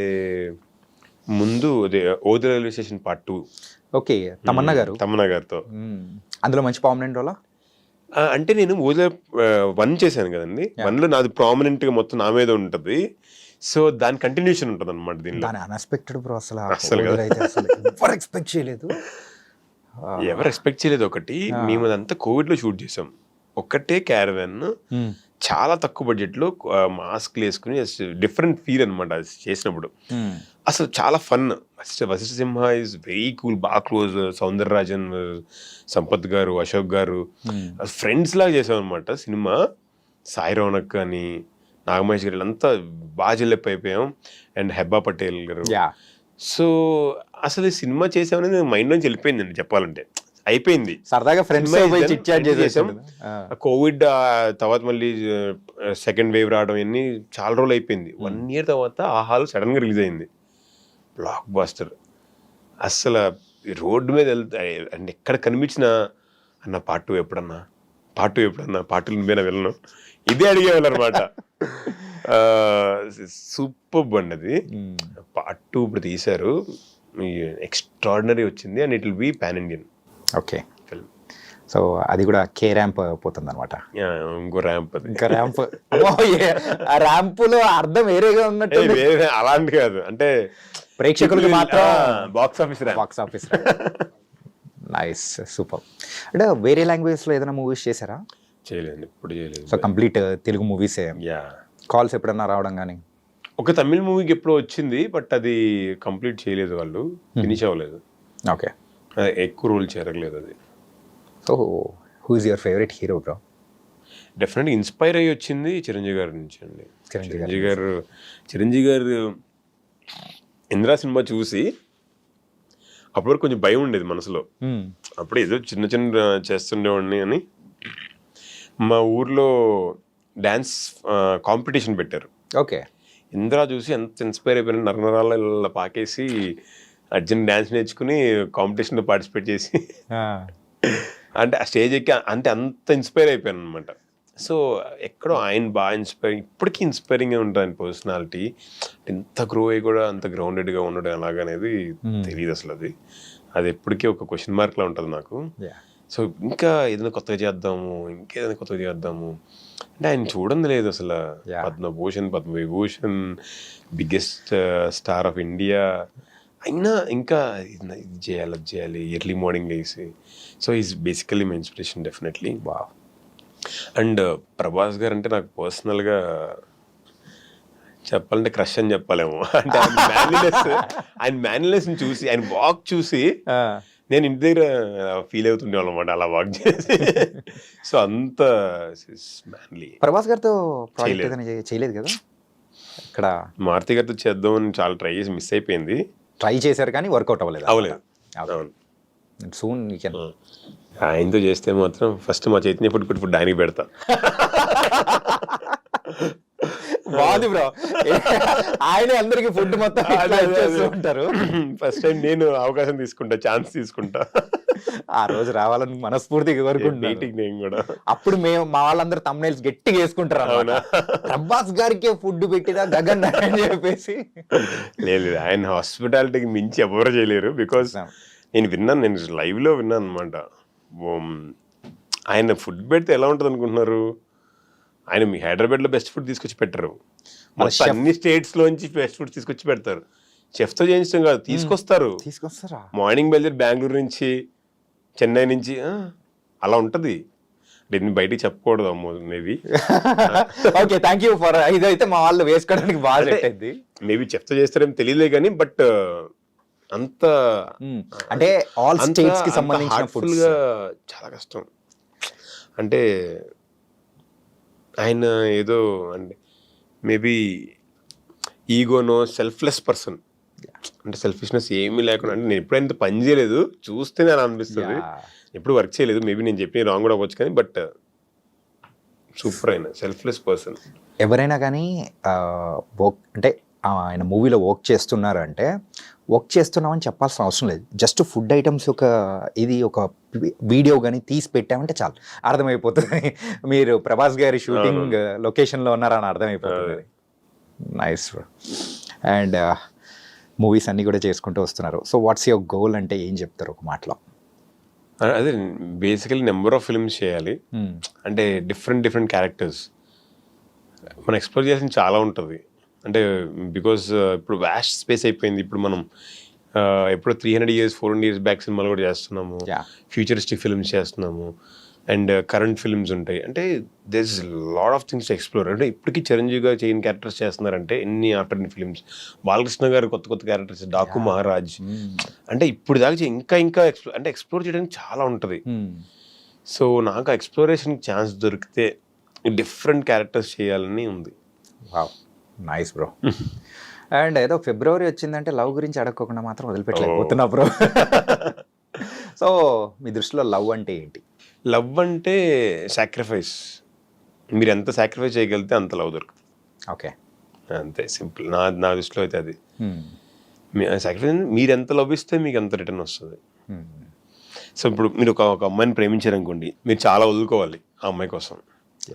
ముందు అదే Odela railway station Part 2. Okay. Tamannaah గారితో అందులో మంచి ప్రామినెంట్ రోలా? అంటే నేను ఓది 1 చేశాను కదండి, 1లో నాది ప్రామినెంట్ గా మొత్తం నా మీద ఉంటుంది. సో దాని కంటిన్యూషన్ ఉంటుంది అనమాట దీనిలో. అన్ఎక్స్పెక్టెడ్ బ్రో, అసలు ఎవరు ఎక్స్పెక్ట్ చేయలేదు. ఒకటి, మేము అదంతా కోవిడ్ లో షూట్ చేసాం. ఒక్కటే క్యారవాన్, చాలా తక్కువ బడ్జెట్ లో మాస్క్లు వేసుకుని డిఫరెంట్ ఫీల్ అనమాట అది చేసినప్పుడు. అసలు చాలా fun. Vasishta Simha is very cool, బాగా క్లోజ్. సౌందరరాజన్, సంపత్ గారు, అశోక్ గారు ఫ్రెండ్స్ లాగా చేసాం అనమాట సినిమా. సాయి రౌనక్ అని, నాగమహేష్ గారు అంతా బాగా జల్లెప్ అయిపోయాం. అండ్ హెబ్బా పటేల్ గారు. సో అసలు ఈ సినిమా చేసామనేది మైండ్ నుంచి వెళ్ళిపోయిందండి చెప్పాలంటే. అయిపోయింది సరదాగా ఫ్రెండ్స్ చేసాం. కోవిడ్ తర్వాత మళ్ళీ సెకండ్ వేవ్ రావడం అన్ని చాలా రోజులు అయిపోయింది. 1 year తర్వాత ఆహాలు సడన్ గా రిలీజ్ అయింది, బ్లాక్ బాస్టర్. అసలు రోడ్డు మీద వెళ్తా అంటే ఎక్కడ కనిపించినా అన్న Part 2 ఎప్పుడన్నా, Part 2 ఎప్పుడన్నా, Part 2 నువ్వేనా వెళ్ళను, ఇదే అడిగేవాళ్ళు అనమాట. సూపర్ బండి అది. Part 2 ఇప్పుడు తీశారు, ఎక్స్ట్రాడినరీ వచ్చింది. And it will B pan Indian. Okay. So అది కూడా కే ర్యాంప్ పోతుంది అనమాట. ఇంకో ర్యాంప్, ఇంకా ర్యాంప్. ఆ ర్యాంపులో అర్థం వేరేగా ఉన్నట్టు. అలాంటి కాదు, అంటే ప్రేక్షకులకి మాత్రం బాక్స్ ఆఫీస్. Nice, super. అంటే వేరే లాంగ్వేజ్ లో ఏదైనా మూవీస్ చేశారా? చేయలేదు, ఇప్పుడు చేయలేదు. సో కంప్లీట్ తెలుగు మూవీసే. కాల్స్ ఎప్పుడన్నా రావడం కానీ? ఒక తమిళ మూవీకి ఎప్పుడో వచ్చింది, బట్ అది కంప్లీట్ చేయలేదు, వాళ్ళు ఫినిష్ అవ్వలేదు. ఓకే. ఎక్కువ రోల్ చేరలేదు అది. So who is your favourite hero bro? డెఫినెట్గా ఇన్స్పైర్ అయ్యి వచ్చింది చిరంజీవి గారి నుంచి అండి. చిరంజీవి గారు ఇంద్రా సినిమా చూసి అప్పుడు కొంచెం భయం ఉండేది మనసులో. అప్పుడు ఏదో చిన్న చిన్న చేస్తుండేవాడిని అని. మా ఊర్లో డ్యాన్స్ కాంపిటీషన్ పెట్టారు. ఓకే. ఇంద్రా చూసి ఎంత ఇన్స్పైర్ అయిపోయిన, నరనరాల పాకేసి అర్జున్ డ్యాన్స్ నేర్చుకుని కాంపిటీషన్లో పార్టిసిపేట్ చేసి అంటే ఆ స్టేజ్ ఎక్కి అంటే అంత ఇన్స్పైర్ అయిపోయాను అనమాట. సో ఎక్కడో ఆయన బాగా ఇప్పటికీ ఇన్స్పైరింగ్గా ఉంటుంది ఆయన పర్సనాలిటీ. ఎంత గ్రో అయ్యి కూడా అంత గ్రౌండెడ్గా ఉండడం ఎలాగనేది తెలియదు అసలు. అది ఎప్పటికీ ఒక క్వశ్చన్ మార్క్లా ఉంటుంది నాకు. సో ఇంకా ఏదైనా కొత్తగా చేద్దాము, ఇంకేదైనా కొత్తగా చేద్దాము అంటే ఆయన చూడండి లేదు అసలు. Padma Vibhushan, biggest star of India అయినా ఇంకా ఇది చేయాలి ఎర్లీ మార్నింగ్ లేసి. So is basically my inspiration definitely. And Prabhas గారు అంటే నాకు పర్సనల్గా చెప్పాలంటే క్రష్ అని చెప్పాలేమో. అంటే ఆయన మ్యాన్లీనెస్ని చూసి, ఆయన వాక్ చూసి నేను ఇంటి దగ్గర ఫీల్ అవుతుండేవాళ్ళం అన్నమాట, అలా వాక్ చేసి. సో అంత మ్యాన్లీ. ప్రభాస్ గారితో చేయలేదు కదా ఇక్కడ? మారుతి గారితో చేద్దామని చాలా ట్రై చేసి మిస్ అయిపోయింది. ట్రై చేశారు కానీ వర్కౌట్ అవ్వలేదు. అవును. సూన్ ఆయనతో చేస్తే మాత్రం ఫస్ట్ మా చైతన్య ఫుడ్ ఆయనకి పెడతా. బాగుంది బ్రో, ఆయన అందరికి ఫుడ్ మొత్తం ఉంటారు. ఫస్ట్ టైం నేను అవకాశం తీసుకుంటా, ఛాన్స్ తీసుకుంటా. ఆ రోజు రావాలని మనస్ఫూర్తిగా కోరుకుంటున్నాను నేను కూడా. అప్పుడు మేము మా వాళ్ళందరూ thumbnails గట్టిగా వేసుకుంటారు, ప్రభాస్ గారికి ఫుడ్ పెట్టిదా గగన్ అని చెప్పేసి. లేదు, ఆయన హాస్పిటాలిటీకి మించి ఎవరు చేయలేరు. బికాస్ నేను లైవ్ లో విన్నాను అనమాట. ఆయన ఫుడ్ పెడితే ఎలా ఉంటుంది అనుకుంటున్నారు? ఆయన మీ హైదరాబాద్లో బెస్ట్ ఫుడ్ తీసుకొచ్చి పెట్టరు, అన్ని స్టేట్స్ లోంచి బెస్ట్ ఫుడ్ తీసుకొచ్చి పెడతారు. చెఫ్తో చేయించడం కాదు, తీసుకొస్తారా మార్నింగ్ బయలుదేరి బెంగళూరు నుంచి, చెన్నై నుంచి, అలా ఉంటుంది. దీన్ని బయటికి చెప్పకూడదు అమ్మో maybe. Okay, thank you for ఇదైతే మా వాళ్ళు వేసుకోవడానికి బాగా సెట్ అయింది. మేబీ చెప్తా చేస్తారేమో తెలియలే కానీ బట్ అంత అంటే ఆల్ స్టేట్స్ కి సంబంధించిన ఫుల్ గా చాలా కష్టం. అంటే ఆయన ఏదో అంటే మేబీ ఈగోనో సెల్ఫ్లెస్ పర్సన్, అంటే సెల్ఫిష్నెస్ ఏమీ లేకుండా. అంటే నేను ఎప్పుడైనా పని చేయలేదు, చూస్తేనే అలా అనిపిస్తుంది. ఎప్పుడు వర్క్ చేయలేదు, మేబీ నేను చెప్పిన రాంగ్ కూడా అవ్వచ్చు కానీ బట్ సూపర్ అయిన సెల్ఫ్లెస్ పర్సన్. ఎవరైనా కానీ వర్క్ అంటే ఆయన మూవీలో వర్క్ చేస్తున్నారు అంటే వర్క్ చేస్తున్నామని చెప్పాల్సిన అవసరం లేదు. జస్ట్ ఫుడ్ ఐటమ్స్ ఒక వీడియో కానీ తీసి పెట్టామంటే చాలు అర్థమైపోతుంది మీరు ప్రభాస్ గారి షూటింగ్ లొకేషన్లో ఉన్నారని అర్థమైపోతుంది. నైస్. అండ్ మూవీస్ అన్నీ కూడా చేసుకుంటూ వస్తున్నారు. సో వాట్స్ యువర్ గోల్ అంటే ఏం చెప్తారు ఒక మాటలో? అదే బేసికలీ నెంబర్ ఆఫ్ ఫిల్మ్స్ చేయాలి. అంటే డిఫరెంట్ క్యారెక్టర్స్ మనం ఎక్స్ప్లోర్ చేయాల్సింది చాలా ఉంటుంది. అంటే బికాస్ ఇప్పుడు వ్యాస్ట్ స్పేస్ అయిపోయింది. ఇప్పుడు మనం ఎప్పుడు 300 years 400 years బ్యాక్ సినిమాలు కూడా చేస్తున్నాము, ఫ్యూచరిస్టిక్ ఫిల్మ్స్ చేస్తున్నాము, అండ్ కరెంట్ ఫిల్మ్స్ ఉంటాయి. అంటే there is lot of things to explore. అంటే ఇప్పటికీ చిరంజీవి గారు చేయని క్యారెక్టర్స్ చేస్తున్నారంటే ఎన్ని ఆఫ్టర్ ఫిల్మ్స్. బాలకృష్ణ గారు కొత్త క్యారెక్టర్స్, డాకు మహారాజ్, అంటే ఇప్పుడు దాకా ఇంకా ఎక్స్ప్లోర్ చేయడానికి చాలా ఉంటుంది. సో నాకు ఎక్స్ప్లోరేషన్ ఛాన్స్ దొరికితే డిఫరెంట్ క్యారెక్టర్స్ చేయాలని ఉంది. Nice bro. అండ్ ఏదో ఫిబ్రవరి వచ్చిందంటే లవ్ గురించి అడగకుండా మాత్రం వదిలిపెట్టలేకపోతున్నా బ్రో. సో మీ దృష్టిలో లవ్ అంటే ఏంటి? లవ్ అంటే సాక్రిఫైస్. మీరు ఎంత సాక్రిఫైస్ చేయగలిగితే అంత లవ్ దొరుకుతుంది. ఓకే, అంతే సింపుల్. నా దృష్టిలో అయితే అది. సాక్రిఫైస్ మీరు ఎంత లవ్ ఇస్తే మీకు ఎంత రిటర్న్ వస్తుంది. సో ఇప్పుడు మీరు ఒక అమ్మాయిని ప్రేమించారనుకోండి, మీరు చాలా వదులుకోవాలి ఆ అమ్మాయి కోసం,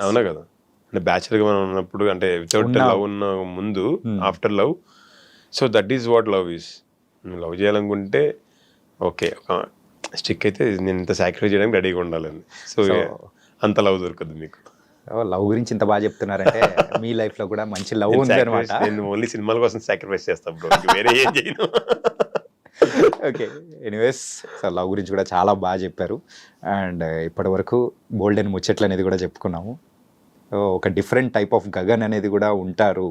అవునా కదా? అంటే బ్యాచులర్గా మనం ఉన్నప్పుడు, అంటే వితౌట్ లవ్ ఉన్న ముందు, after love. So that is what love is. నువ్వు లవ్ చేయాలనుకుంటే ఓకే, ఒక స్టిక్ అయితే నేను ఇంత సాక్రిఫైస్ చేయడానికి రెడీగా ఉండాలని. సో అంత లవ్ దొరకదు మీకు. లవ్ గురించి ఇంత బాగా చెప్తున్నారంటే మీ లైఫ్లో కూడా మంచి లవ్ ఉంది అనమాట. నేను ఓన్లీ సినిమాల కోసం సాక్రిఫైస్ చేస్తాను బ్రో, వేరే ఏం చేయను. ఓకే, ఎనీవేస్ సో లవ్ గురించి కూడా చాలా బాగా చెప్పారు. అండ్ ఇప్పటి వరకు బోల్డెన్ ముచ్చట్లు అనేది కూడా చెప్పుకున్నాము. ఒక డిఫరెంట్ టైప్ ఆఫ్ గగన్ అనేది కూడా ఉంటారు,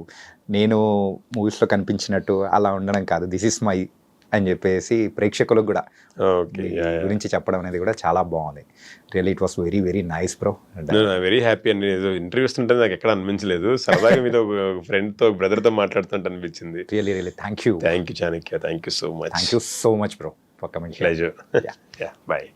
నేను మూవీస్లో కనిపించినట్టు అలా ఉండడం కాదు, దిస్ ఇస్ మై అని చెప్పేసి ప్రేక్షకులకు కూడా గురించి చెప్పడం అనేది కూడా చాలా బాగుంది. Really it was very very nice bro. Very happy అండి. ఏదో ఇంటర్వ్యూ ఇస్తుంటే నాకు ఎక్కడ అనిపించలేదు, సరదాగా మీతో ఫ్రెండ్తో బ్రదర్తో మాట్లాడుతుంటే అనిపించింది. Really thank you Chanakya. Thank you so much. Thank you so much bro for coming. Pleasure. Bye.